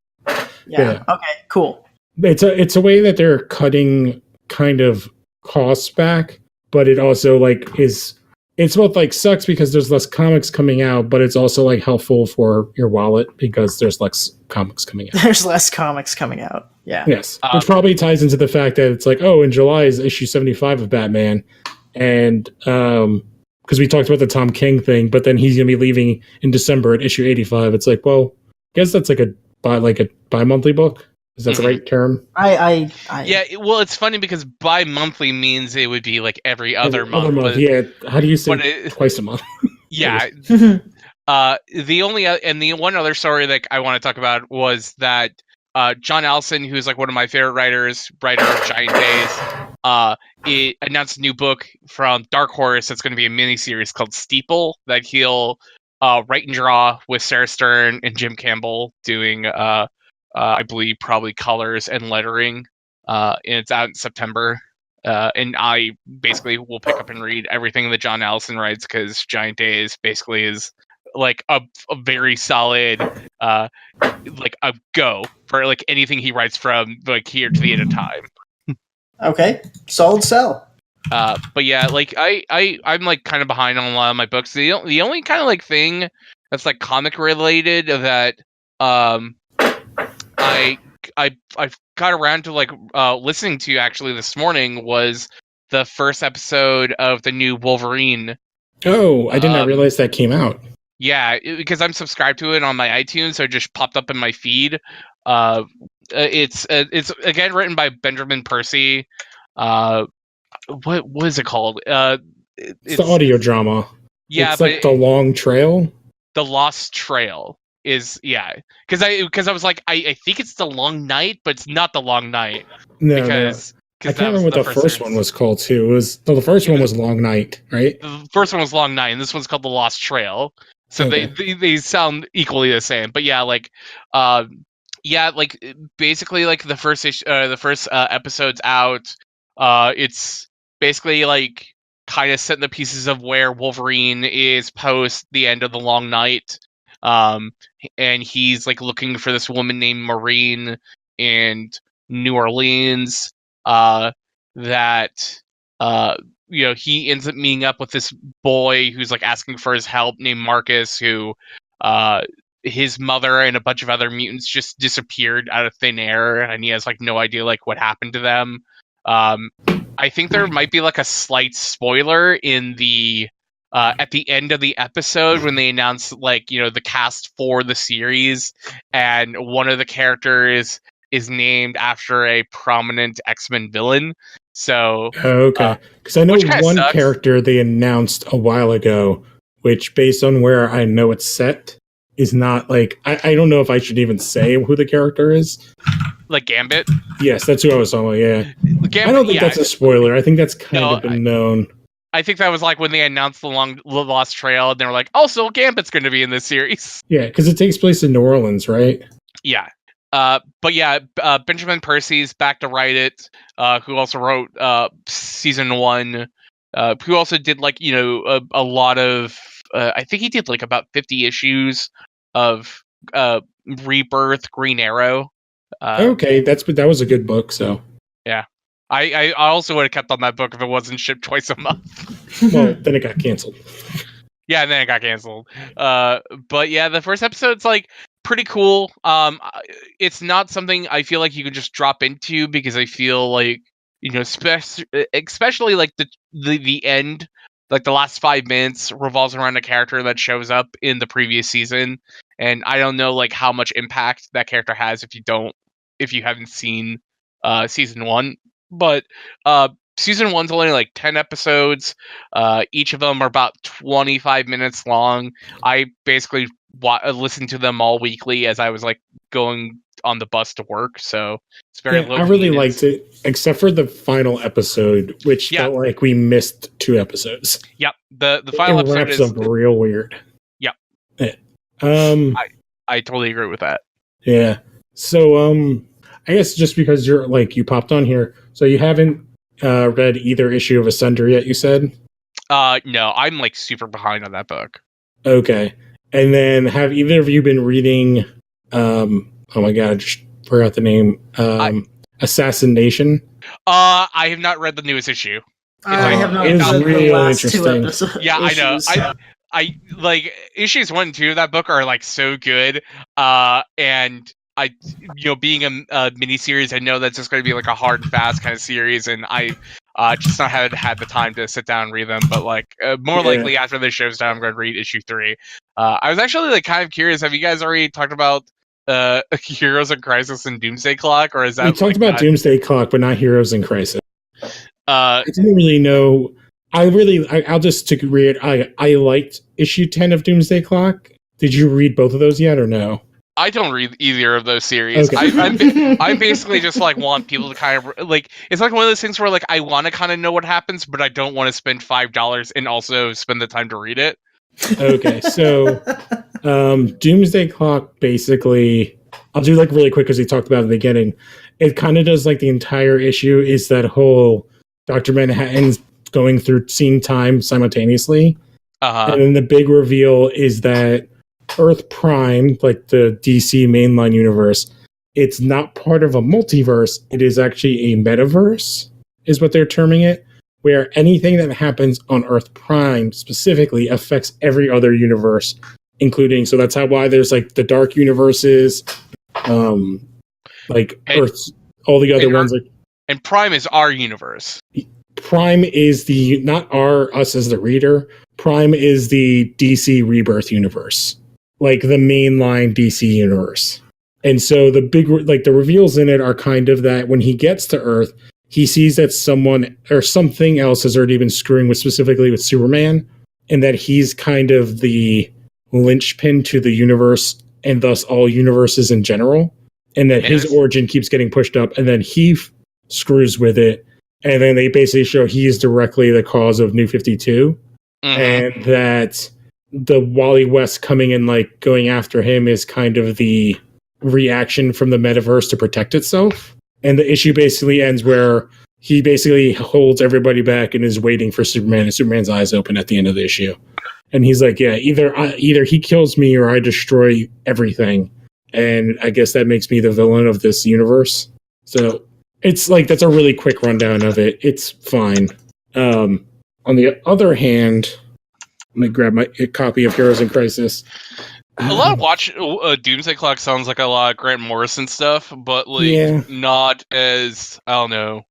Yeah. Okay, cool. It's a way that they're cutting kind of costs back, but it also like it's both like sucks because there's less comics coming out, but it's also like helpful for your wallet because there's less comics coming out. There's less comics coming out. Yeah. Yes. Which probably ties into the fact that it's like, in July is issue 75 of Batman. And because we talked about the Tom King thing, but then he's gonna be leaving in December at issue 85. It's like, well, I guess that's like a bi-monthly book. Is that the right term? Yeah, well, it's funny because bi-monthly means it would be like every other month. Yeah, how do you say twice a month? Yeah. The one other story that I want to talk about was that John Allison, who's like one of my favorite writers, writer of Giant Days, it announced a new book from Dark Horse that's going to be a miniseries called Steeple that he'll write and draw with Sarah Stern and Jim Campbell doing, I believe, probably colors and lettering. And it's out in September. And I basically will pick up and read everything that John Allison writes because Giant Days basically is like a very solid like a go for like anything he writes from like here to the end of time. Okay, solid sell. But yeah, like I'm like kind of behind on a lot of my books. The only kind of like thing that's like comic related that I've got around to like listening to actually this morning was the first episode of the new Wolverine. Oh, I did not realize that came out. Yeah, because I'm subscribed to it on my iTunes, so it just popped up in my feed. It's again written by Benjamin Percy. What is it called? It's the audio drama. Yeah, it's like The Long Trail. The Lost Trail is because I was like I think it's The Long Night, but it's not The Long Night. No, because I can't remember what the first one was called too. It was the first one was Long Night, right? The first one was Long Night, and this one's called The Lost Trail. So they sound equally the same, but like basically like the first episode's out. It's basically like kind of setting the pieces of where Wolverine is post the end of the Long Night. And he's like looking for this woman named Maureen in New Orleans. That he ends up meeting up with this boy who's like asking for his help named Marcus, who his mother and a bunch of other mutants just disappeared out of thin air, and he has like no idea like what happened to them. I think there might be like a slight spoiler in the at the end of the episode when they announce like the cast for the series, and one of the characters is named after a prominent X-Men villain. So okay, because I know one character they announced a while ago, which based on where I know it's set, is not like I don't know if I should even say who the character is. Like Gambit? Yes, that's who I was talking about. Yeah, Gambit, I don't think that's a spoiler. I think that's kind of been known. I think that was like when they announced the Lost Trail, and they were like, also Gambit's going to be in this series. Yeah, because it takes place in New Orleans, right? Yeah. But yeah, Benjamin Percy's back to write it, who also wrote season 1, who also did like, a lot of, I think he did like about 50 issues of Rebirth Green Arrow. Okay, that was a good book, so. Yeah. I also would have kept on that book if it wasn't shipped twice a month. Well, then it got canceled. Yeah, and then it got canceled. But yeah, the first episode's like pretty cool. It's not something I feel like you can just drop into because I feel like especially like the end, like the last 5 minutes revolves around a character that shows up in the previous season, and I don't know like how much impact that character has if you haven't seen season 1. But season 1's only like 10 episodes. Each of them are about 25 minutes long. I basically listened to them all weekly as I was like going on the bus to work. So it's very low. I really liked it, except for the final episode, which felt like we missed 2 episodes. Yep. The final episode wraps up real weird. Yep. Yeah. I totally agree with that. Yeah. So I guess just because you popped on here, so you haven't read either issue of Asunder yet, you said? No, I'm like super behind on that book. Okay. And then have either of you been reading oh my god, I just forgot the name. Assassination? I have not read the newest issue. I have not read really the last interesting. 2 episodes. Yeah, I know. I like issues 1 and 2 of that book are like so good. And I, being a miniseries, I know that's just going to be like a hard and fast kind of series, and I just not had the time to sit down and read them. But like more likely after this show's done, I'm going to read issue 3. I was actually like kind of curious. Have you guys already talked about Heroes in Crisis and Doomsday Clock, or is that we talked about Doomsday Clock, but not Heroes in Crisis? I didn't really know. I'll just to read. I liked issue 10 of Doomsday Clock. Did you read both of those yet, or no? I don't read either of those series. Okay. I basically just like want people to kind of like. It's like one of those things where like I want to kind of know what happens, but I don't want to spend $5 and also spend the time to read it. Okay, so Doomsday Clock basically, I'll do like really quick because we talked about it in the beginning. It kind of does like the entire issue is that whole Dr. Manhattan's going through seeing time simultaneously. And then the big reveal is that Earth Prime, like the DC mainline universe, it's not part of a multiverse. It is actually a metaverse, is what they're terming it, where anything that happens on Earth Prime specifically affects every other universe, including, so that's why there's like the dark universes, like Earth's, all the other ones. And Prime is our universe. Prime is not us as the reader. Prime is the DC Rebirth universe, like the mainline DC universe. And so the big, like the reveals in it are kind of that when he gets to Earth, he sees that someone or something else has already been screwing with, specifically with Superman, and that he's kind of the linchpin to the universe and thus all universes in general. And that his origin keeps getting pushed up, and then he screws with it. And then they basically show he is directly the cause of New 52. And that the Wally West coming and like going after him is kind of the reaction from the metaverse to protect itself. And the issue basically ends where he basically holds everybody back and is waiting for Superman, and Superman's eyes open at the end of the issue. And he's like, yeah, either he kills me or I destroy everything. And I guess that makes me the villain of this universe. So it's like, that's a really quick rundown of it. It's fine. On the other hand, let me grab a copy of Heroes in Crisis. A lot of Doomsday Clock sounds like a lot of Grant Morrison stuff, but like not as, I don't know,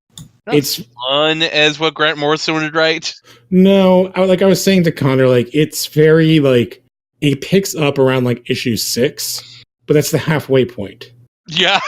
it's fun as what Grant Morrison would write. No, like I was saying to Connor, like it's very like it picks up around like issue 6, but that's the halfway point. Yeah,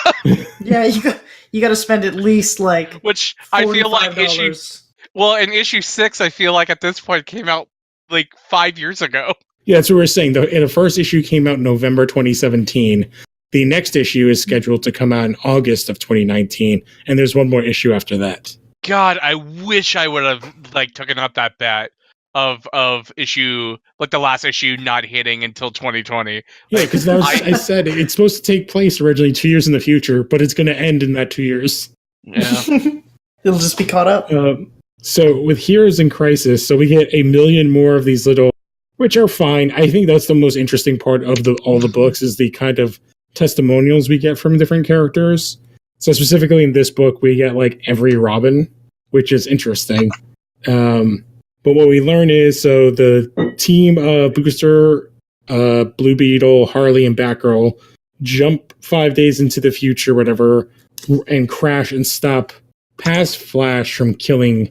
yeah, you got to spend at least like which I feel like in issue 6, I feel like at this point came out like 5 years ago. Yeah, that's what we're saying. The first issue came out in November 2017. The next issue is scheduled to come out in August of 2019, and there's one more issue after that. God, I wish I would have like taken up that bet of issue, like the last issue not hitting until 2020. Yeah, because I said it's supposed to take place originally 2 years in the future, but it's going to end in that 2 years. Yeah, it'll just be caught up. So with Heroes in Crisis, so we get 1 million more of these little, which are fine. I think that's the most interesting part of all the books is the kind of testimonials we get from different characters. So specifically in this book, we get like every Robin, which is interesting. But what we learn is, so the team of Booster, Blue Beetle, Harley, and Batgirl jump 5 days into the future, whatever, and crash and stop past Wally from killing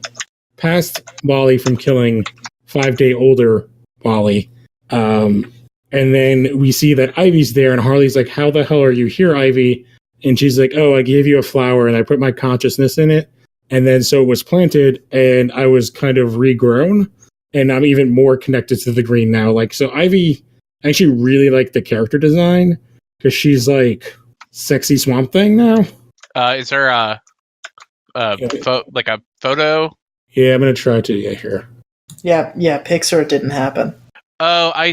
5-day-older Wally. And then we see that Ivy's there, and Harley's like, how the hell are you here, Ivy? And she's like, oh, I gave you a flower, and I put my consciousness in it. And then so it was planted, and I was kind of regrown, and I'm even more connected to the green now. Like, so Ivy, I actually really like the character design, because she's like sexy Swamp Thing now. Is there a photo? Yeah, I'm going to try to get here. Yeah, Pixar, it didn't happen. Oh, I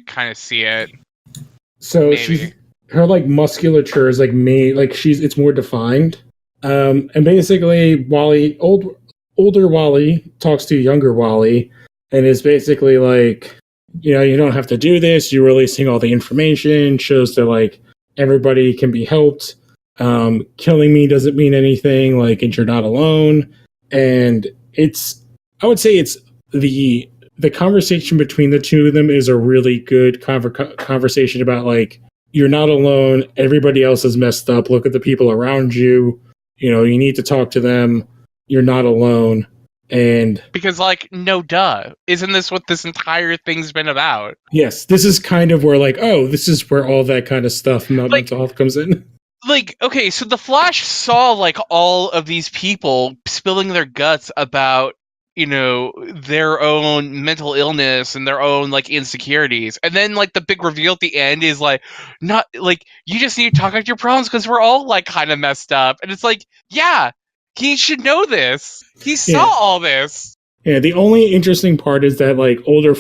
kind of see it. So her like musculature is like it's more defined. And basically Wally, older Wally talks to younger Wally and is basically like, you know, you don't have to do this. You're releasing all the information, shows that like everybody can be helped. Killing me doesn't mean anything, like, and you're not alone. And I would say it's the conversation between the two of them is a really good conversation about like, you're not alone. Everybody else is messed up. Look at the people around you. You know, you need to talk to them. You're not alone. And because like, no duh. Isn't this what this entire thing's been about? Yes. This is kind of where like, oh, this is where all that kind of stuff, mental health comes in. Like, okay, so the Flash saw like all of these people spilling their guts about, their own mental illness and their own like insecurities, and then like the big reveal at the end is like, not like you just need to talk about your problems because we're all like kind of messed up, and it's like, yeah, he should know this. He saw all this. Yeah, the only interesting part is that like older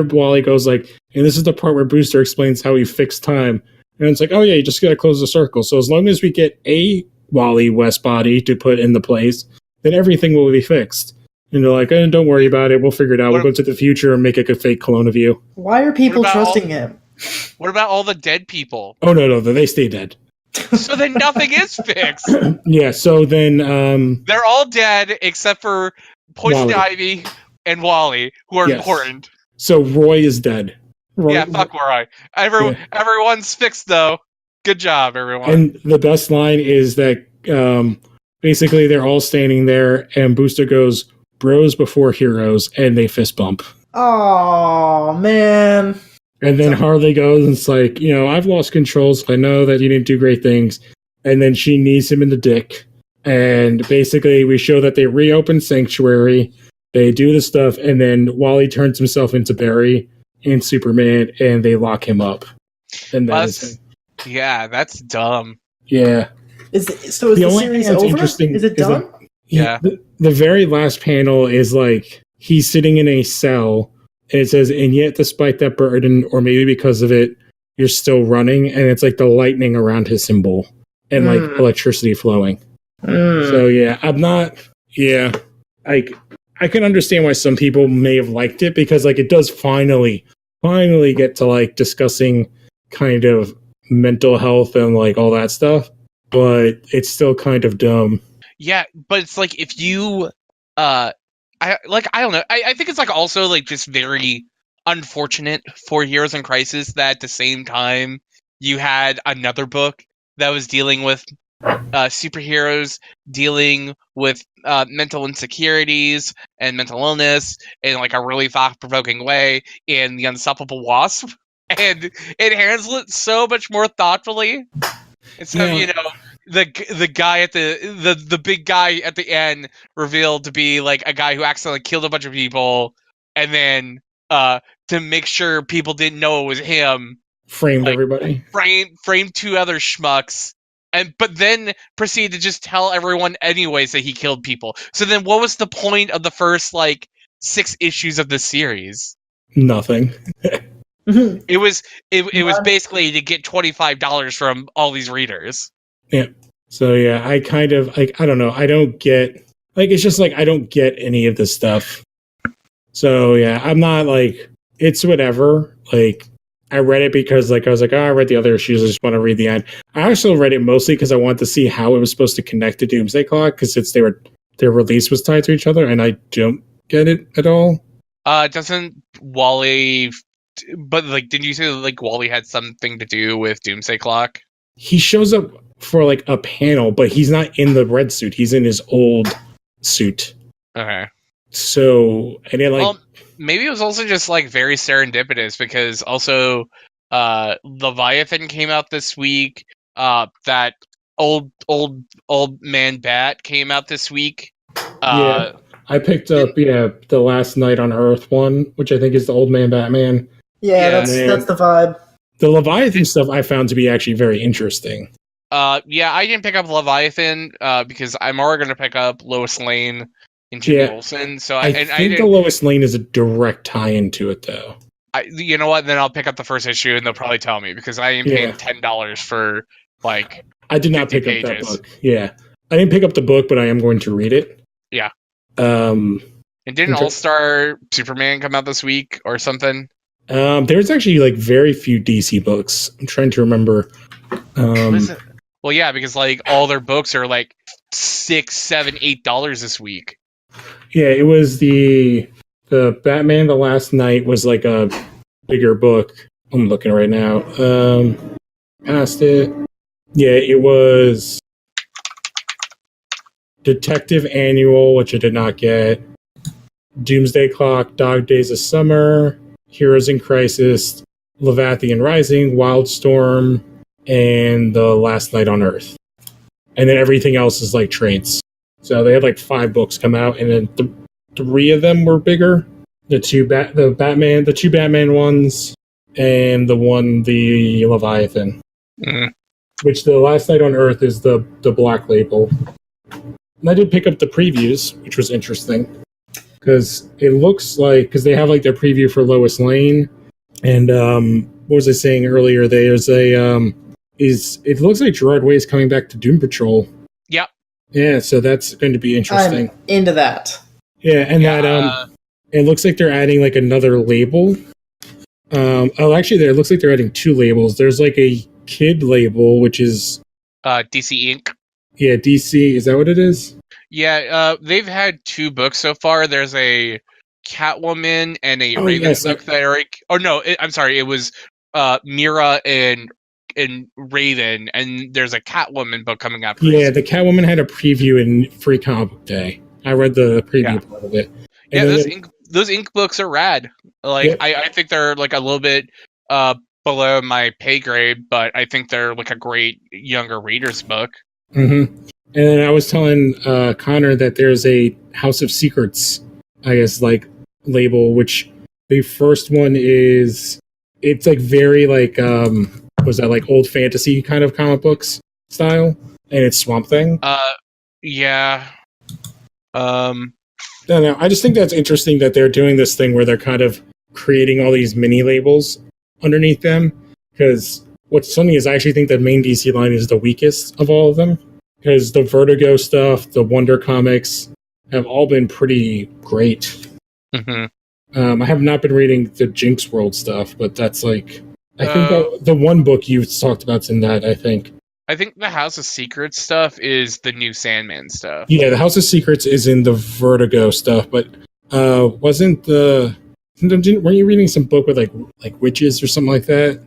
Wally goes like, and this is the part where Booster explains how he fixed time, and it's like, oh yeah, you just gotta close the circle. So as long as we get a Wally West body to put in the place, then everything will be fixed. And they're like, don't worry about it. We'll figure it out. We'll go to the future and make a fake clone of you. Why are people trusting him? What about all the dead people? Oh no, they stay dead. So then nothing is fixed. Yeah. So then they're all dead except for Poison Ivy and Wally, who are important. So Roy is dead. Fuck Roy. Everyone's fixed though. Good job, everyone. And the best line is that basically they're all standing there, and Booster goes, "Bros before heroes," and they fist bump. Oh man. And then Harley goes and it's like, I've lost control, so I know that you didn't do great things. And then she knees him in the dick. And basically we show that they reopen Sanctuary, they do the stuff, and then Wally turns himself into Barry and Superman, and they lock him up. And that's dumb. Yeah. Is the series over? Is it done? The very last panel is like, he's sitting in a cell, and it says, and yet despite that burden, or maybe because of it, you're still running, and it's like the lightning around his symbol, and like electricity flowing. So I can understand why some people may have liked it, because like it does finally get to like discussing kind of mental health and like all that stuff, but it's still kind of dumb. Yeah, but it's like if you I don't know. I think it's like also like just very unfortunate for Heroes in Crisis that at the same time you had another book that was dealing with superheroes dealing with mental insecurities and mental illness in like a really thought-provoking way in The Unstoppable Wasp, and it handles it so much more thoughtfully. Instead of the guy at the big guy at the end revealed to be like a guy who accidentally killed a bunch of people, and then to make sure people didn't know it was him, framed everybody, framed two other schmucks. But then proceed to just tell everyone anyways that he killed people. So then what was the point of the first, 6 issues of the series? Nothing. It was basically to get $25 from all these readers. Yeah. So yeah, I kind of, I don't know. I don't get, it's just I don't get any of this stuff. So yeah, I'm not it's whatever. I read it because I was like, I read the other issues. I just want to read the end. I also read it mostly because I wanted to see how it was supposed to connect to Doomsday Clock, because their release was tied to each other, and I don't get it at all. Doesn't Wally? But didn't you say Wally had something to do with Doomsday Clock? He shows up for a panel, but he's not in the red suit. He's in his old suit. Okay. So and then maybe it was also just very serendipitous, because also Leviathan came out this week. That old man Bat came out this week. Yeah, I picked up the Last Night on Earth one, which I think is the Old Man Batman. Yeah, that's the vibe. The Leviathan stuff I found to be actually very interesting. Yeah, I didn't pick up Leviathan because I'm already going to pick up Lois Lane and Jimmy Olsen. So I think the Lois Lane is a direct tie-in to it, though. You know what? Then I'll pick up the first issue, and they'll probably tell me, because I am paying $10 for I did not pick up that book. Yeah, I didn't pick up the book, but I am going to read it. Yeah. And didn't All-Star Superman come out this week or something? There's actually very few DC books. I'm trying to remember. Well, yeah, because all their books are $6, $7, $8 this week. Yeah, it was the Batman The Last Night was a bigger book. I'm looking right now. Past it. Yeah, it was Detective Annual, which I did not get. Doomsday Clock, Dog Days of Summer, Heroes in Crisis, Leviathan Rising, Wildstorm, and The Last Night on Earth. And then everything else is trades. So they had 5 books come out, and then three of them were bigger. The two Batman ones, and the Leviathan. Mm. Which the Last Night on Earth is the black label. And I did pick up the previews, which was interesting because it looks like because they have like their preview for Lois Lane, and what was I saying earlier? There's a it looks like Gerard Way is coming back to Doom Patrol. Yep. Yeah, so that's going to be interesting. I'm into that. Yeah, and that it looks like they're adding like another label. Actually, it looks like they're adding two labels. There's like a kid label, which is DC Inc. Yeah, DC. Is that what it is? Yeah, they've had two books so far. There's a Catwoman and a Raven book that are. Oh no, I'm sorry. It was Mira and Raven, and there's a Catwoman book coming out. Yeah, the Catwoman had a preview in Free Comic Book Day. I read the preview part of it. And those ink books are rad. Like I think they're like a little bit below my pay grade, but I think they're like a great younger reader's book. Mm-hmm. And then I was telling Connor that there's a House of Secrets, I guess, like label, which the first one is it's like very like was that like old fantasy kind of comic books style, and it's Swamp Thing. Yeah. No, I just think that's interesting that they're doing this thing where they're kind of creating all these mini labels underneath them. Because what's funny is I actually think the main DC line is the weakest of all of them. Because the Vertigo stuff, the Wonder Comics have all been pretty great. Mm-hmm. I have not been reading the Jinx World stuff, but that's like I think the one book you talked about's in that. I think the House of Secrets stuff is the new Sandman stuff. Yeah, the House of Secrets is in the Vertigo stuff, but weren't you reading some book with like witches or something like that?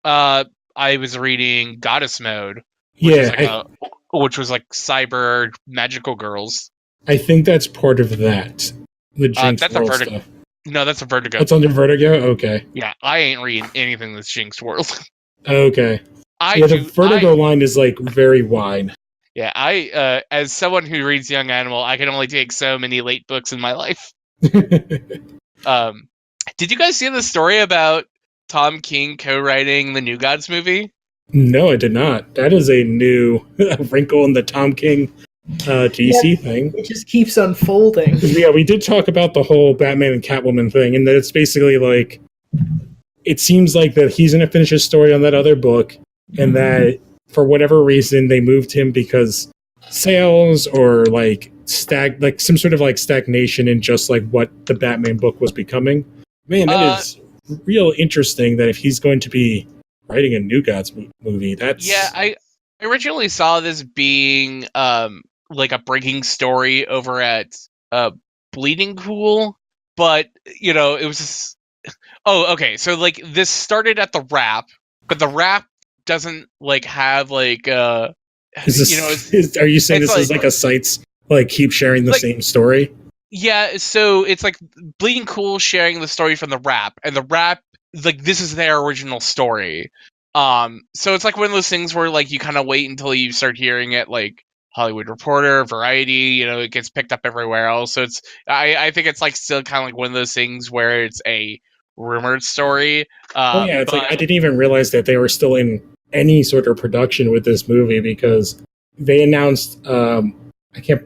I was reading Goddess Mode, which was like cyber magical girls. I think that's part of that. The Jinx World stuff. No, that's a Vertigo. It's under Vertigo? Okay. Yeah, I ain't reading anything that's Jinx World. Okay. The Vertigo line is like very wide. Yeah, I as someone who reads Young Animal, I can only take so many late books in my life. Did you guys see the story about Tom King co-writing the New Gods movie? No, I did not. That is a new wrinkle in the Tom King DC thing. It just keeps unfolding. Yeah, we did talk about the whole Batman and Catwoman thing, and that it's basically like it seems like that he's going to finish his story on that other book, and that for whatever reason they moved him because sales or like some sort of like stagnation in just like what the Batman book was becoming. Man, that is real interesting that if he's going to be writing a New Gods movie, that's... Yeah, I originally saw this being like a breaking story over at Bleeding Cool, but it was just... Oh, okay, so like this started at the Wrap, but the Wrap doesn't like have like are you saying this is like a site's like keep sharing the same story? Yeah, so it's like Bleeding Cool sharing the story from the Wrap, and the Wrap like this is their original story. So it's like one of those things where like you kind of wait until you start hearing it like Hollywood Reporter, Variety, it gets picked up everywhere else. So it's I think it's like still kind of like one of those things where it's a rumored story. It's like I didn't even realize that they were still in any sort of production with this movie because they announced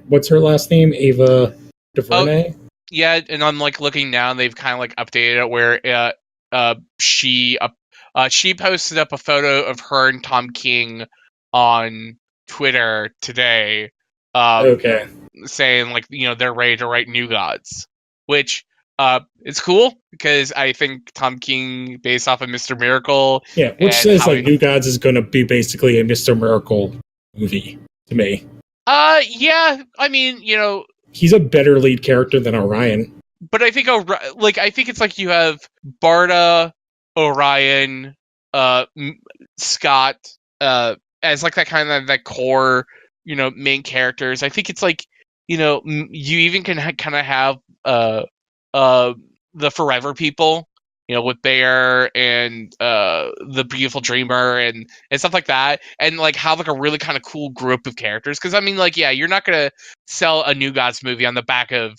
what's her last name? Ava DuVernay? Yeah, and I'm like looking now and they've kind of like updated it where she posted up a photo of her and Tom King on Twitter today. Saying like they're ready to write New Gods, which it's cool because I think Tom King, based off of Mr. Miracle, which says like New Gods is going to be basically a Mr. Miracle movie to me. Yeah, I mean, he's a better lead character than Orion. But I think I think it's like you have Barda, Orion, Scott, as like that kind of that core, main characters. I think it's like, you even can kind of have the Forever People, with Bear and the Beautiful Dreamer and stuff like that, and like have like a really kind of cool group of characters. Because I mean, like, yeah, you're not gonna sell a New Gods movie on the back of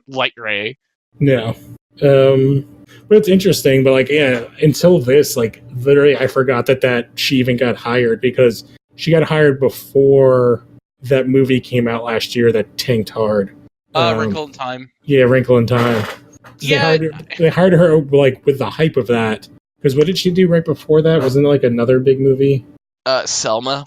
Light Ray. No. But it's interesting, but like, yeah, until this, like, literally, I forgot that she even got hired because she got hired before that movie came out last year that tanked hard. Wrinkle in Time. Yeah, Wrinkle in Time. Yeah. They hired her, like, with the hype of that. Because what did she do right before that? Wasn't it, like, another big movie? Selma.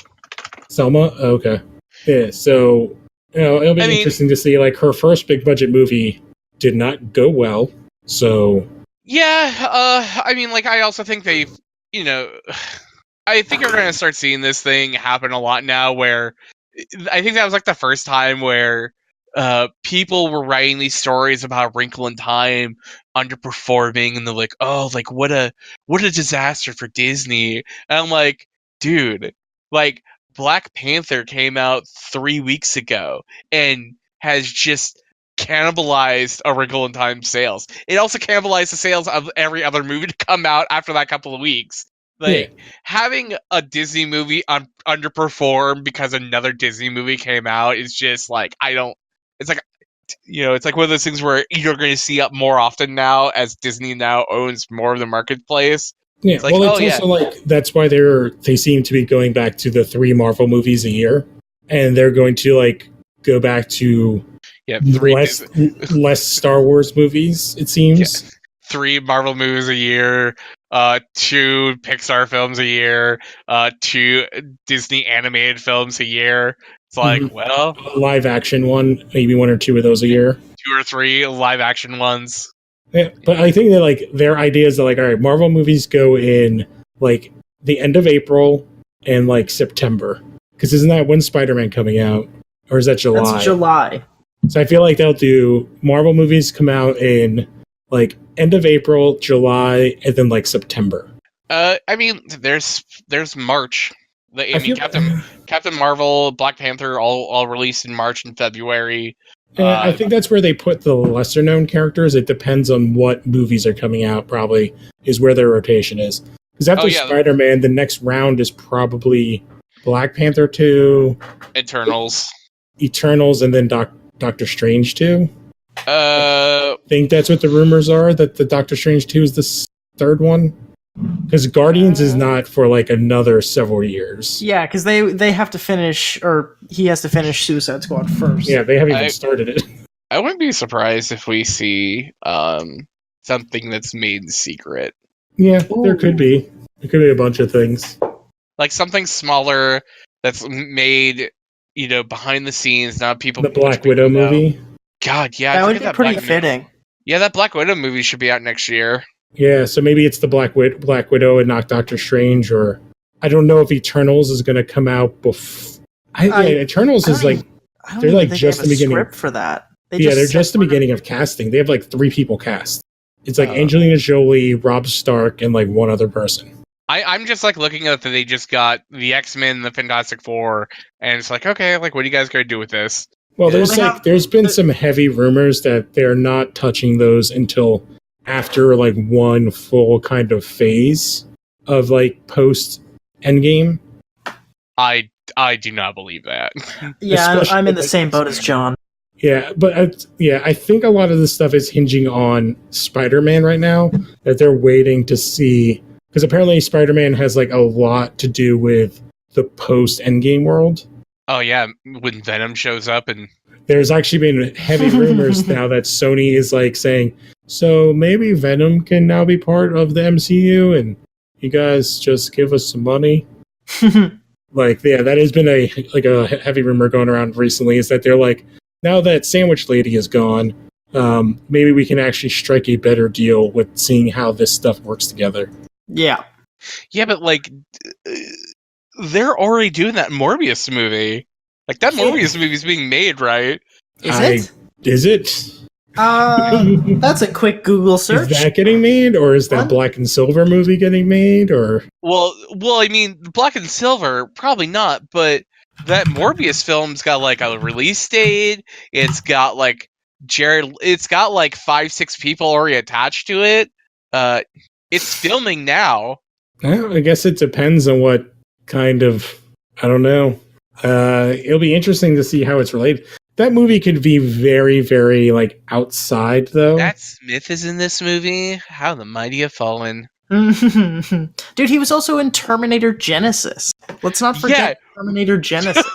Selma? Oh, okay. Yeah, so, it'll be interesting to see, like, her first big budget movie did not go well, so... Yeah, I also think they've, I think you're going to start seeing this thing happen a lot now where I think that was like the first time where people were writing these stories about Wrinkle in Time underperforming and they're like, oh, like what a disaster for Disney. And I'm like, dude, like Black Panther came out 3 weeks ago and has just cannibalized A Wrinkle in Time sales. It also cannibalized the sales of every other movie to come out after that couple of weeks. Like, having a Disney movie underperform because another Disney movie came out is just like, it's like, it's like one of those things where you're going to see up more often now as Disney now owns more of the marketplace. Yeah, it's like, also like, that's why they seem to be going back to the 3 Marvel movies a year. And they're going to, like, go back to less Star Wars movies, it seems. Yeah. 3 Marvel movies a year, 2 Pixar films a year, 2 Disney animated films a year. It's like, well, a live action one, maybe 1 or 2 of those a year. 2 or 3 live action ones. Yeah, but I think that like their ideas are like, all right, Marvel movies go in like the end of April and like September, because isn't that when Spider-Man coming out, or is that July? That's July. So I feel like they'll do Marvel movies come out in like end of April, July, and then like September. There's March. Captain Marvel, Black Panther, all released in March and February. I think that's where they put the lesser known characters. It depends on what movies are coming out. Probably is where their rotation is. Because after Spider-Man, the next round is probably Black Panther 2, Eternals, and then Doctor Strange 2. I think that's what the rumors are, that the Doctor Strange 2 is the third one. Because Guardians is not for like another several years. Yeah, because they have to finish, or he has to finish Suicide Squad first. Yeah, they haven't even started it. I wouldn't be surprised if we see something that's made in secret. Yeah, there could be. There could be a bunch of things. Like something smaller that's made, behind the scenes, not people. The Black Widow movie. God, yeah, that would be pretty fitting. Yeah, that Black Widow movie should be out next year. Yeah, so maybe it's the Black Widow and not Doctor Strange, or I don't know if Eternals is going to come out before. Eternals is like they're like just the beginning script for that. They're just the beginning of casting. They have like 3 people cast. It's like Angelina Jolie, Rob Stark, and like 1 other person. I'm just like looking at that they just got the X-Men, the Fantastic Four, and it's like, okay, like what are you guys going to do with this? Well, there's been some heavy rumors that they're not touching those until after like 1 full kind of phase of like post Endgame. I do not believe that. Yeah, I'm in the same boat as John. Yeah, but I think a lot of this stuff is hinging on Spider-Man right now, that they're waiting to see, because apparently Spider-Man has like a lot to do with the post Endgame world. Oh yeah, when Venom shows up, and there's actually been heavy rumors now that Sony is like saying, so maybe Venom can now be part of the MCU, and you guys just give us some money. Like, yeah, that has been a heavy rumor going around recently, is that they're like, now that Sandwich Lady is gone, maybe we can actually strike a better deal with seeing how this stuff works together. Yeah. Yeah, but like, they're already doing that Morbius movie. Like, that Morbius movie is being made, right? Is it? That's a quick Google search. Is that getting made, or is that Black and Silver movie getting made, or? Well, I mean, Black and Silver, probably not, but that Morbius film's got like a release date. It's got like it's got like 5-6 people already attached to it. It's filming now. I guess it depends on what kind of, I don't know. It'll be interesting to see how it's related. that movie could be very, very like outside though. Matt Smith is in this movie. How the mighty have fallen. Dude, he was also in Terminator Genesis. Let's not forget Terminator Genesis.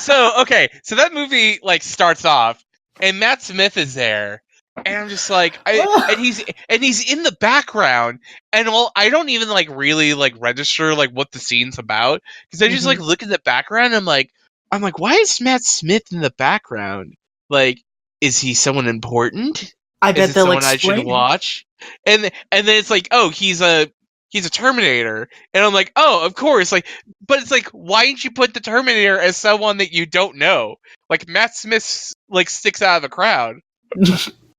So that movie like starts off, and Matt Smith is there, and I'm just like, and he's in the background, and I don't even like really like register like what the scene's about, because I just like look at the background, and I'm like, why is Matt Smith in the background? Like, is he someone important? I bet they'll someone explain. I should watch. And then it's like, oh, he's a Terminator, and I'm like, oh, of course. Like, but it's like, why didn't you put the Terminator as someone that you don't know? Like, Matt Smith like sticks out of the crowd.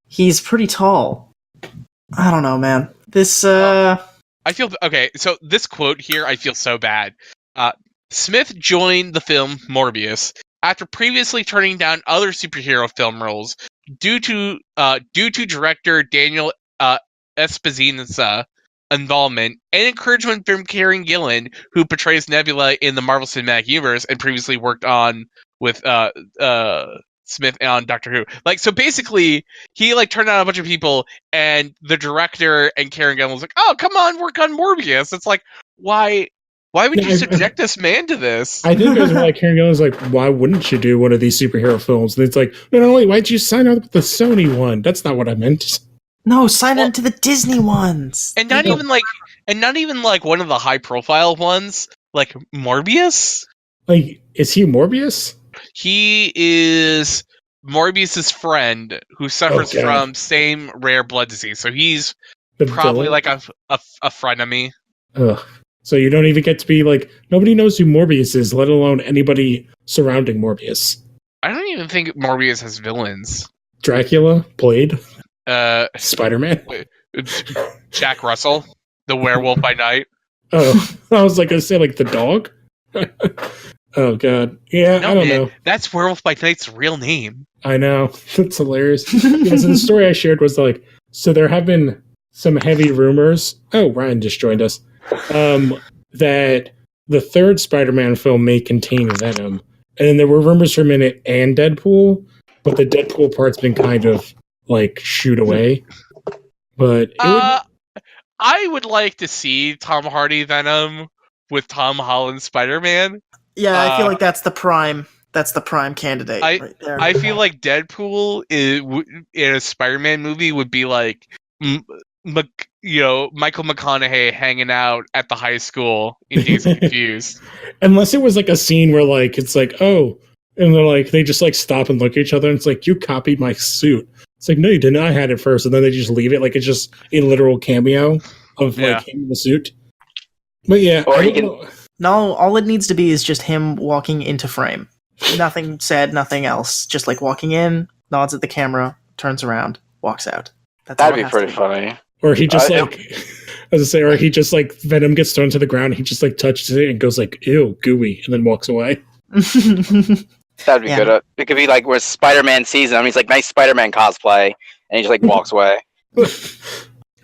He's pretty tall. I don't know, man. This I feel okay. So this quote here, I feel so bad. Smith joined the film Morbius after previously turning down other superhero film roles due to director Daniel Espina's involvement and encouragement from Karen Gillan, who portrays Nebula in the Marvel Cinematic Universe and previously worked on with Smith on Doctor Who. Like, so basically, he like turned down a bunch of people, and the director and Karen Gillan was like, "Oh, come on, work on Morbius." It's like, why would you subject this man to this? I think that's why Karen Gillan's like, why wouldn't you do one of these superhero films? And it's like, no, wait, why'd you sign up with the Sony one? That's not what I meant. No, sign on to the Disney ones. And not even like one of the high profile ones, like Morbius? Like, is he Morbius? He is Morbius's friend who suffers from same rare blood disease. So he's probably like a frenemy. Ugh. So you don't even get to be like, nobody knows who Morbius is, let alone anybody surrounding Morbius. I don't even think Morbius has villains. Dracula, Blade, Spider-Man, Jack Russell, the werewolf by night. Oh, I was like gonna say like the dog. Oh god, yeah, no, I don't know. That's Werewolf by Night's real name. I know, that's hilarious. Yeah, so the story I shared was like, so there have been some heavy rumors. Oh, Ryan just joined us. That the third Spider-Man film may contain Venom, and then there were rumors from in it and Deadpool, but the Deadpool part's been kind of like shooed away. But I would like to see Tom Hardy Venom with Tom Holland Spider-Man. Yeah, I feel like that's the prime candidate right there. I feel like Deadpool in a Spider-Man movie would be like, Michael McConaughey hanging out at the high school in Dazed and Confused. Unless it was like a scene where like it's like, oh, and they're like they just like stop and look at each other and it's like, you copied my suit. It's like, no, you didn't. I had it first, and then they just leave it like it's just a literal cameo of like him in the suit. But yeah, no, all it needs to be is just him walking into frame. Nothing said, nothing else. Just like walking in, nods at the camera, turns around, walks out. That'd be pretty funny. Or he just or he just like Venom gets thrown to the ground, he just like touches it and goes like, ew, gooey, and then walks away. That'd be good. It could be like where Spider-Man sees him, he's like, nice Spider-Man cosplay, and he just like walks away.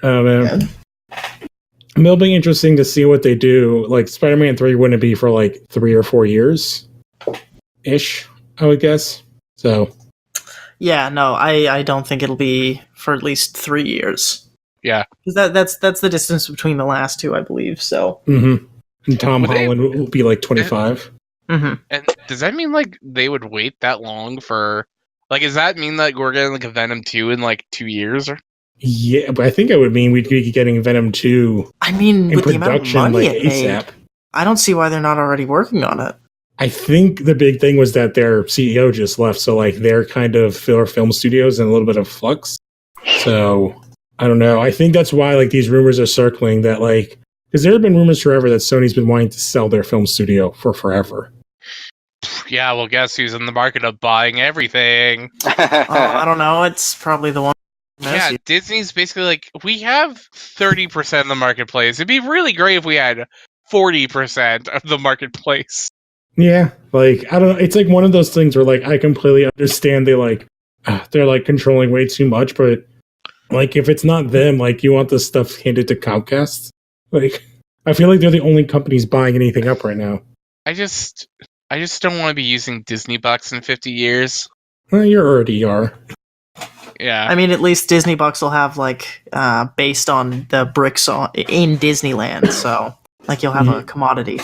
Oh man. It'll be interesting to see what they do. Like Spider-Man 3 wouldn't be for like 3 or 4 years ish, I would guess. So yeah, no, I don't think it'll be for at least 3 years. Yeah, because that's the distance between the last two, I believe. So, and Tom Holland will be like 25. And does that mean like they would wait that long for? Like, does that mean like we're getting like a Venom 2 in like 2 years? Or? Yeah, but I think it would mean we'd be getting Venom 2. I mean, in with the amount of money like it made, I don't see why they're not already working on it. I think the big thing was that their CEO just left, so like they're kind of filler film studios in a little bit of flux. So I don't know. I think that's why like these rumors are circling that like because there have been rumors forever that Sony's been wanting to sell their film studio for forever. Yeah, well, guess who's in the market of buying everything? I don't know. It's probably the one. Yeah, Disney's basically like, we have 30% of the marketplace. It'd be really great if we had 40% of the marketplace. Yeah, like I don't know. It's like one of those things where like I completely understand they're like controlling way too much, but like if it's not them, like you want this stuff handed to Comcast. Like I feel like they're the only companies buying anything up right now. I just I just don't want to be using Disney bucks in 50 years. Well, you already are. Yeah. I mean, at least Disney bucks will have based on the bricks in Disneyland, so you'll have a commodity.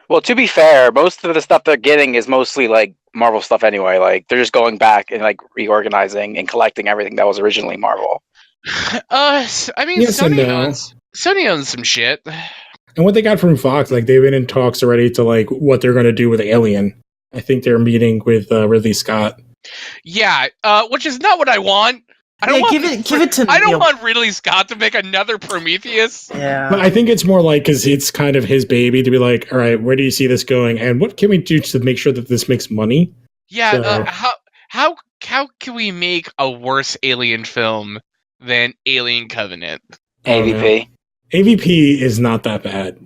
Well, to be fair, most of the stuff they're getting is mostly like Marvel stuff anyway. Like they're just going back and like reorganizing and collecting everything that was originally Marvel. I mean, Yes and no. Sony owns some shit. And what they got from Fox, they've been in talks already to what they're going to do with Alien. I think they're meeting with Ridley Scott. Yeah, which is not what I want. I don't want give it to I don't want Ridley Scott to make another Prometheus. Yeah. But I think it's more because it's kind of his baby to be like, all right, where do you see this going? And what can we do to make sure that this makes money? Yeah, how can we make a worse Alien film than Alien Covenant? AVP. AVP is not that bad.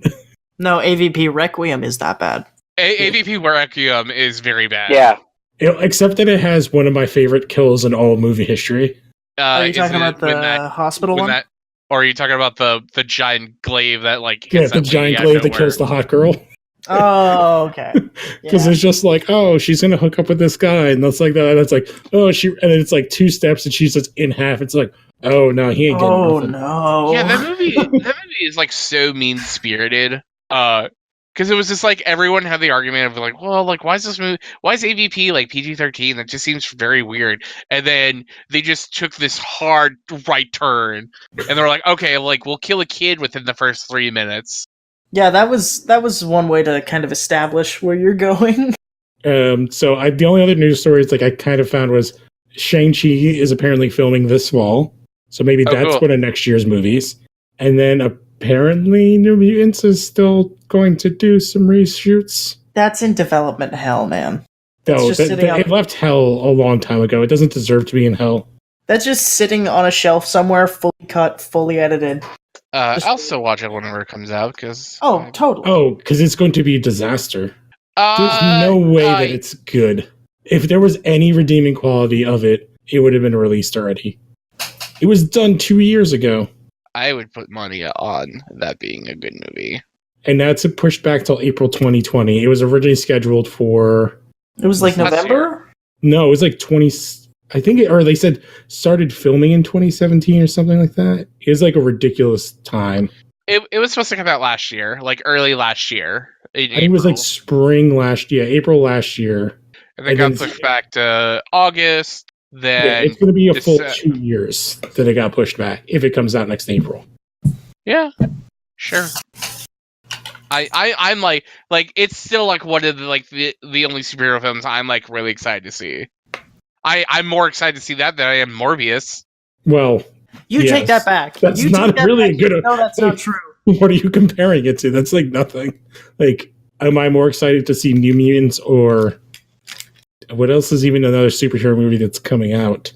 No, AVP Requiem is that bad. AVP Requiem is very bad. Yeah. Except that it has one of my favorite kills in all movie history. Are you talking about the hospital one? Or are you talking about the giant glaive that hits the giant glaive that kills the hot girl? Oh, okay. Because it's just she's gonna hook up with this guy, and that's like that. That's like, and then it's like 2 steps, and she's just in half. It's like, oh no, he ain't getting nothing. No. Yeah, that movie is so mean spirited. Because it was just everyone had the argument of why is this movie? Why is AVP PG-13? That just seems very weird. And then they just took this hard right turn, and they're like, okay, we'll kill a kid within the first 3 minutes. Yeah, that was one way to kind of establish where you're going. So the only other news stories I kind of found was Shang-Chi is apparently filming this fall, so maybe that's one of next year's movies. And then apparently New Mutants is still going to do some reshoots. That's in development hell, man. No, it left hell a long time ago. It doesn't deserve to be in hell. That's just sitting on a shelf somewhere, fully cut, fully edited. I'll still watch it whenever it comes out, because... Oh, totally. Oh, because it's going to be a disaster. There's no way that it's good. If there was any redeeming quality of it, it would have been released already. It was done 2 years ago. I would put money on that being a good movie. And that's pushed back till April 2020. It was originally scheduled for... It was November? No, it was 20... I think or they said started filming in 2017 or something like that. It was a ridiculous time. It was supposed to come out last year, early last year. I think it was spring last year, April last year. And they got pushed back to August. Then it's going to be a full 2 years that it got pushed back if it comes out next April. Yeah, sure. I'm it's still one of the only superhero films I'm really excited to see. I'm more excited to see that than I am Morbius. Well, you take that back. That's not really a good. No, that's not true. What are you comparing it to? That's nothing. Am I more excited to see New Mutants or what else is even another superhero movie that's coming out?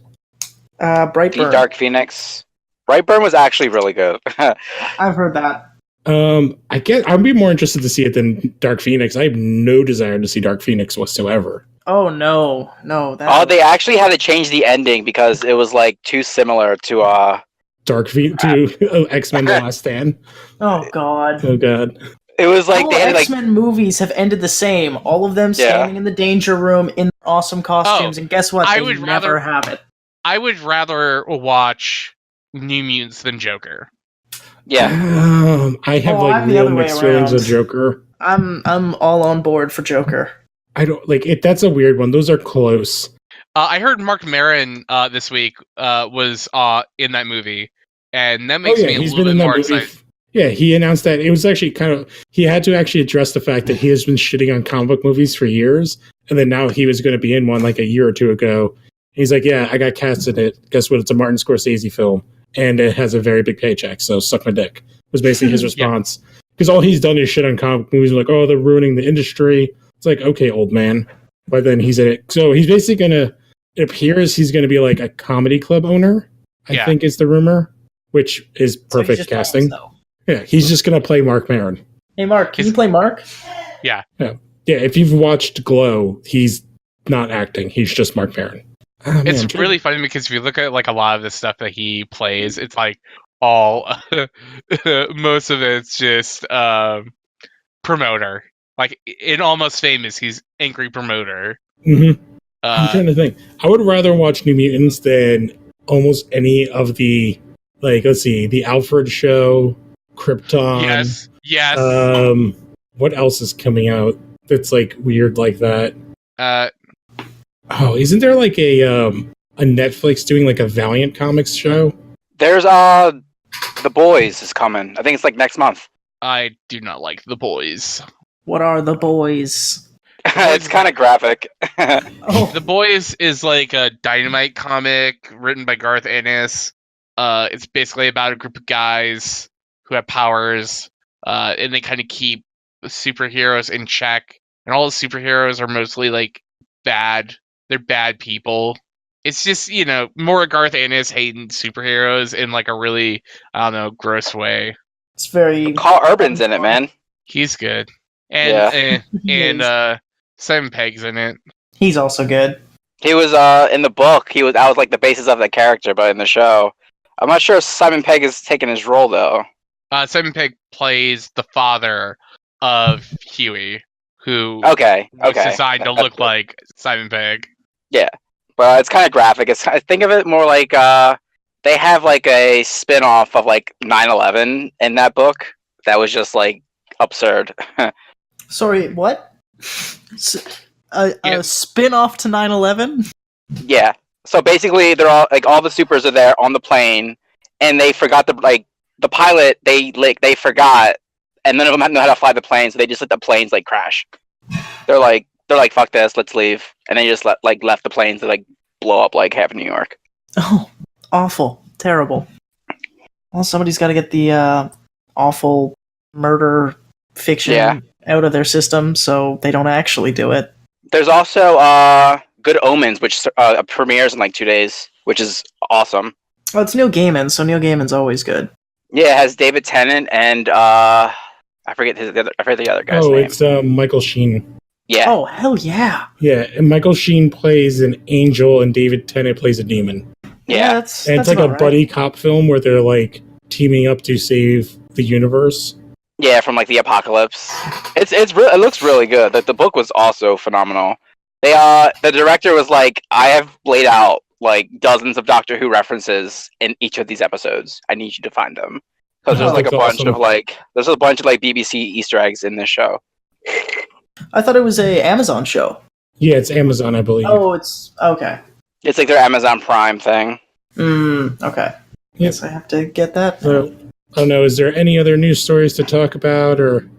Brightburn. Dark Phoenix. Brightburn was actually really good. I've heard that. I'd be more interested to see it than Dark Phoenix. I have no desire to see Dark Phoenix whatsoever. Oh no. They actually had to change the ending because it was too similar to X-Men: The Last Stand. Oh god. It was they had X-Men movies have ended the same. All of them standing in the danger room in awesome costumes, and guess what? They never have it. I would rather watch New Mutants than Joker. Yeah. I have real mixed feelings of Joker. I'm all on board for Joker. I don't that's a weird one. Those are close. I heard Mark Maron this week was in that movie, and that makes me a little bit more excited. Yeah, he announced that it was actually he had to actually address the fact that he has been shitting on comic book movies for years, and then now he was going to be in one a year or two ago. He's like, yeah, I got cast in it. Guess what? It's a Martin Scorsese film, and it has a very big paycheck, so suck my dick, was basically his response. Because all he's done is shit on comic movies, oh, they're ruining the industry. It's okay, old man. But then he's in it. So he's basically it appears he's going to be a comedy club owner, I think is the rumor, which is perfect casting. Yeah, he's just going to play Mark Maron. Hey, Mark, can you play Mark? Yeah. Yeah, if you've watched Glow, he's not acting. He's just Mark Maron. Oh, it's really funny because if you look at a lot of the stuff that he plays, it's all most of it's just promoter. Like in Almost Famous, he's angry promoter. Mm-hmm. I'm trying to think. I would rather watch New Mutants than almost any of the, like, let's see, the Alfred show, Krypton. Yes. What else is coming out that's like weird like that? Isn't there like a Netflix doing like a Valiant Comics show? There's The Boys is coming. I think it's like next month. I do not like The Boys. What are The Boys? It's kind of graphic. Oh, The Boys is like a Dynamite comic written by Garth Ennis. It's basically about a group of guys who have powers, and they kind of keep superheroes in check. And all the superheroes are mostly like bad. They're bad people. It's just, more Garth Ennis hating superheroes in like a really, I don't know, gross way. it's very. Carl Urban's in it, man. He's good. And Yeah. Simon Pegg's in it. He's also good. He was in the book. I was like the basis of the character, but in the show, I'm not sure if Simon Pegg is taking his role though. Simon Pegg plays the father of Huey, who Okay. was designed to look like Simon Pegg. Yeah, but it's kind of graphic. I think of it more like they have like a spin-off of like 9/11 in that book. That was just like absurd. Sorry, what? A spin-off to 9/11? Yeah. So basically, they're all the supers are there on the plane, and they forgot the pilot. They forgot, and none of them know how to fly the plane, so they just let the planes like crash. They're like fuck this, let's leave, and they just left the planes to like blow up like half of New York. Oh, awful, terrible. Well, somebody's got to get the awful murder fiction out of their system, so they don't actually do it. There's also Good Omens, which premieres in like 2 days, which is awesome. Oh, it's Neil Gaiman, so Neil Gaiman's always good. Yeah, it has David Tennant and I forget the other guy's name. It's Michael Sheen. Yeah. Oh, hell yeah. Yeah, and Michael Sheen plays an angel and David Tennant plays a demon. Yeah. That's And it's like a buddy cop film where they're like teaming up to save the universe. Yeah, from like the apocalypse. It looks really good. The book was also phenomenal. The director was like, I have laid out like dozens of Doctor Who references in each of these episodes. I need you to find them because there's like a bunch of BBC Easter eggs in this show. I thought it was a Amazon show. Yeah, it's Amazon, I believe. Oh, it's okay. It's like their Amazon Prime thing. Okay. Yes, I have to get that. So, I don't know, is there any other news stories to talk about or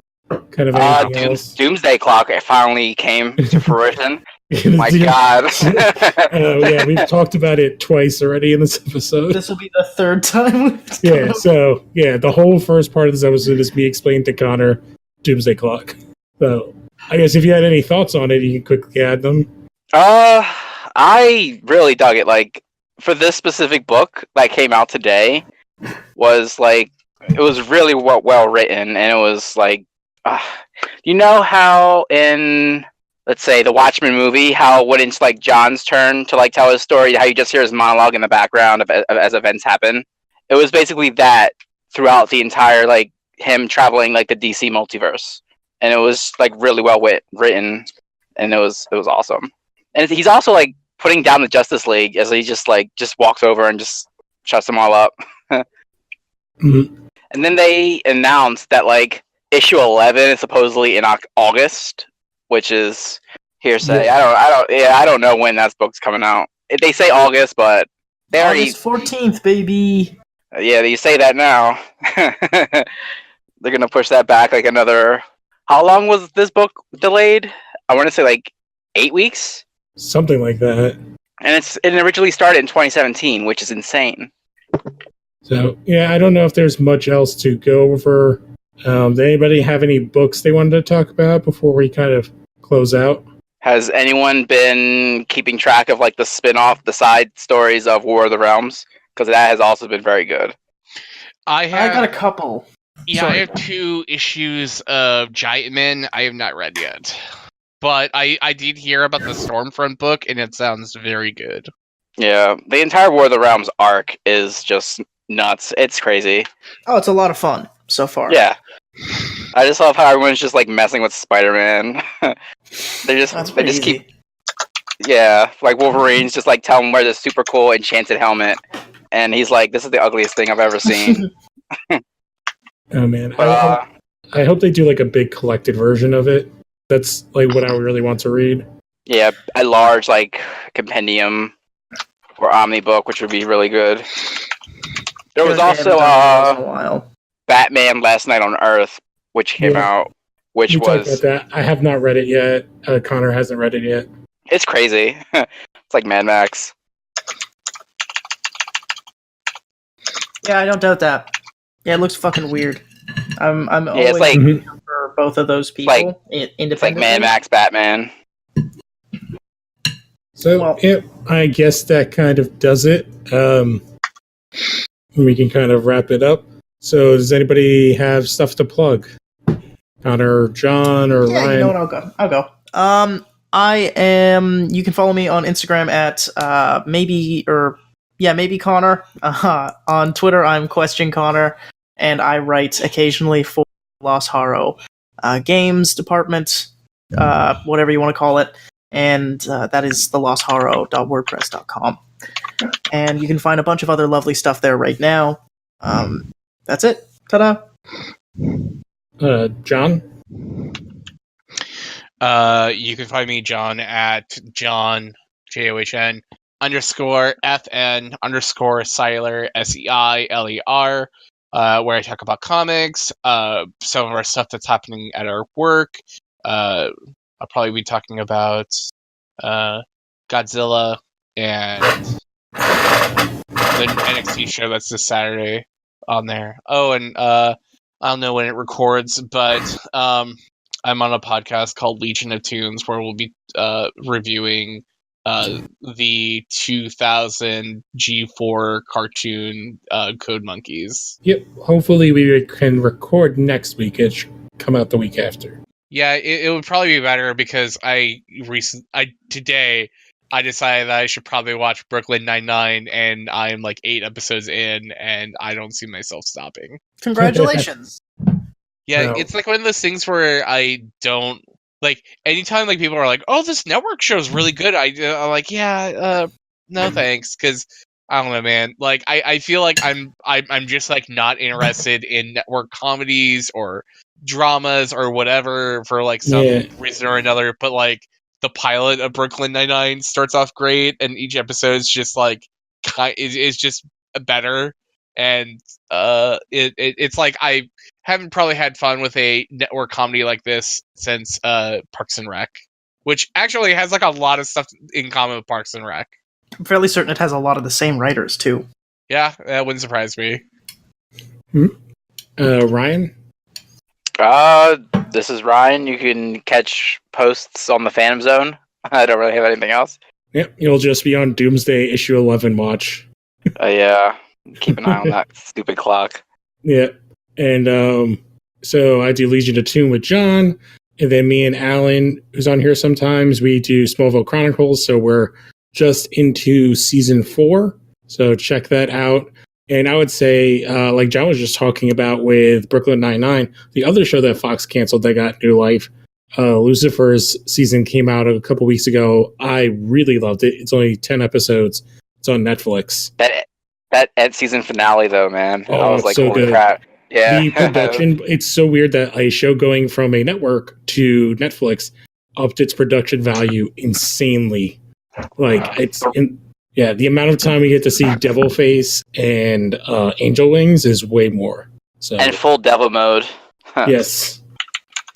kind of anything else? Doomsday Clock finally came to fruition. My God. Yeah, we've talked about it twice already in this episode. This will be the third time. The whole first part of this episode is me explaining to Connor Doomsday Clock. So, I guess if you had any thoughts on it, you can quickly add them. I really dug it. Like, for this specific book that came out today, was like, it was really well written, and it was like, you know how in, let's say, the Watchmen movie, how when it's like John's turn to like tell his story, how you just hear his monologue in the background as events happen? It was basically that throughout the entire, like, him traveling like the DC multiverse. And it was like really well written, and it was awesome. And he's also like putting down the Justice League as he just walks over and just shuts them all up. Mm-hmm. And then they announced that like issue 11 is supposedly in August, which is hearsay. Yeah. I don't know when that book's coming out. They say August, but they August 14th, baby. Yeah, you say that now. They're gonna push that back like another. How long was this book delayed? I want to say like 8 weeks. Something like that. And it originally started in 2017, which is insane. So, yeah, I don't know if there's much else to go over. Did anybody have any books they wanted to talk about before we kind of close out? Has anyone been keeping track of like the spin-off, the side stories of War of the Realms? Because that has also been very good. I got a couple. Yeah, Sorry. I have 2 issues of Giant Men I have not read yet. But I did hear about the Stormfront book, and it sounds very good. Yeah, the entire War of the Realms arc is just nuts. It's crazy. Oh, it's a lot of fun so far. Yeah. I just love how everyone's just like messing with Spider-Man. They just keep like Wolverine's just like tell him wear this super cool enchanted helmet, and he's like, "This is the ugliest thing I've ever seen." Oh man, But, I hope they do like a big collected version of it. That's like what I would really want to read. yeah, a large like compendium or omnibook, which would be really good. There was also a while. Batman Last Night on Earth, which came out, which we talked was about that. I have not read it yet. Connor hasn't read it yet. it's crazy. It's like Mad Max. Yeah, I don't doubt that. Yeah, it looks fucking weird. I'm always it's like for both of those people independently. It's like Mad Max Batman. So I guess that kind of does it. We can kind of wrap it up. So does anybody have stuff to plug? Connor, John, or Ryan? You know what? I'll go. You can follow me on Instagram at maybe Connor. On Twitter, I'm Question Connor, and I write occasionally for Lost Haro games department, whatever you want to call it, and that is thelostharo.wordpress.com. And you can find a bunch of other lovely stuff there right now. That's it. Ta-da! John? You can find me, John, at John, JOHN, _FN _Seiler, SEILER, where I talk about comics, some of our stuff that's happening at our work. I'll probably be talking about Godzilla and the NXT show that's this Saturday on there. Oh, and I don't know when it records, but I'm on a podcast called Legion of Tunes where we'll be reviewing the 2000 G4 cartoon Code Monkeys. Yep. Hopefully we can record next week. It should come out the week after. Yeah, it would probably be better because today I decided that I should probably watch Brooklyn Nine-Nine, and I'm like 8 episodes in, and I don't see myself stopping. Congratulations! Yeah, No. It's like one of those things where I don't like. Anytime like people are like, "Oh, this network show is really good," I'm like, "Yeah, no thanks," because I don't know, man. Like, I feel like I'm just like not interested in network comedies or dramas or whatever for like some reason or another. But like the pilot of Brooklyn Nine-Nine starts off great, and each episode is just like is just better, and it's like I haven't probably had fun with a network comedy like this since Parks and Rec, which actually has like a lot of stuff in common with Parks and Rec. I'm fairly certain it has a lot of the same writers too. Yeah, that wouldn't surprise me. Ryan? This is Ryan. You can catch posts on the Phantom Zone. I don't really have anything else. Yep, you'll just be on Doomsday issue 11 watch. Yeah, keep an eye on that stupid clock. Yeah, and so I do Legion of Tune with John, and then me and Alan, who's on here sometimes, we do Smallville Chronicles, so we're just into season 4, so check that out. And I would say, like John was just talking about with Brooklyn Nine-Nine, the other show that Fox canceled that got new life, Lucifer's season came out a couple weeks ago. I really loved it. It's only 10 episodes. It's on Netflix. That end season finale, though, man. Oh, I was like, so holy good. crap. Yeah. The production, it's so weird that a show going from a network to Netflix upped its production value insanely. Like, the amount of time we get to see Devilface and Angel Wings is way more. So, and full devil mode. Yes.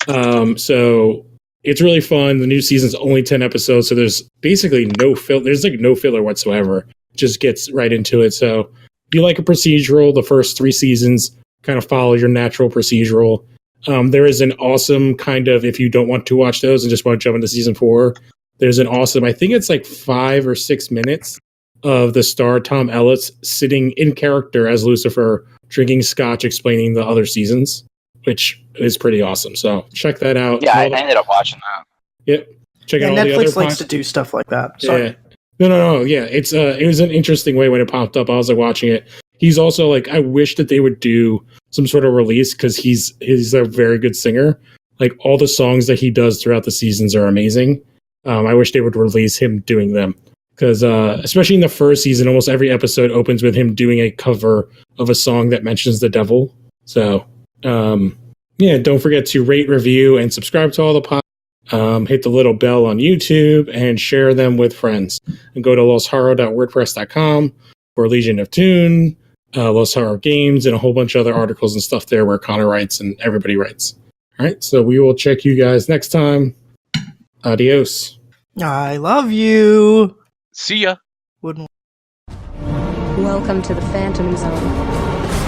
So it's really fun. The new season's only 10 episodes, so there's basically no filler. There's like no filler whatsoever. It just gets right into it. So if you like a procedural, the first 3 seasons kind of follow your natural procedural. There is an awesome kind of, if you don't want to watch those and just want to jump into season 4, there's an awesome, I think it's like 5 or 6 minutes of the star Tom Ellis sitting in character as Lucifer, drinking scotch, explaining the other seasons, which is pretty awesome. So check that out. Yeah, I ended up watching that. Yep. Check out all the other Netflix likes to do stuff like that. Sorry. Yeah. No. Yeah, it's it was an interesting way when it popped up. I was like watching it. He's also like, I wish that they would do some sort of release because he's a very good singer. Like all the songs that he does throughout the seasons are amazing. I wish they would release him doing them because especially in the first season, almost every episode opens with him doing a cover of a song that mentions the devil. So yeah, don't forget to rate, review, and subscribe to all the podcasts. Hit the little bell on YouTube and share them with friends. And go to losharo.wordpress.com for Legion of Toon, Los Haro Games, and a whole bunch of other articles and stuff there where Connor writes and everybody writes. All right, so we will check you guys next time. Adios. I love you. See ya. Wouldn't Welcome to the Phantom Zone.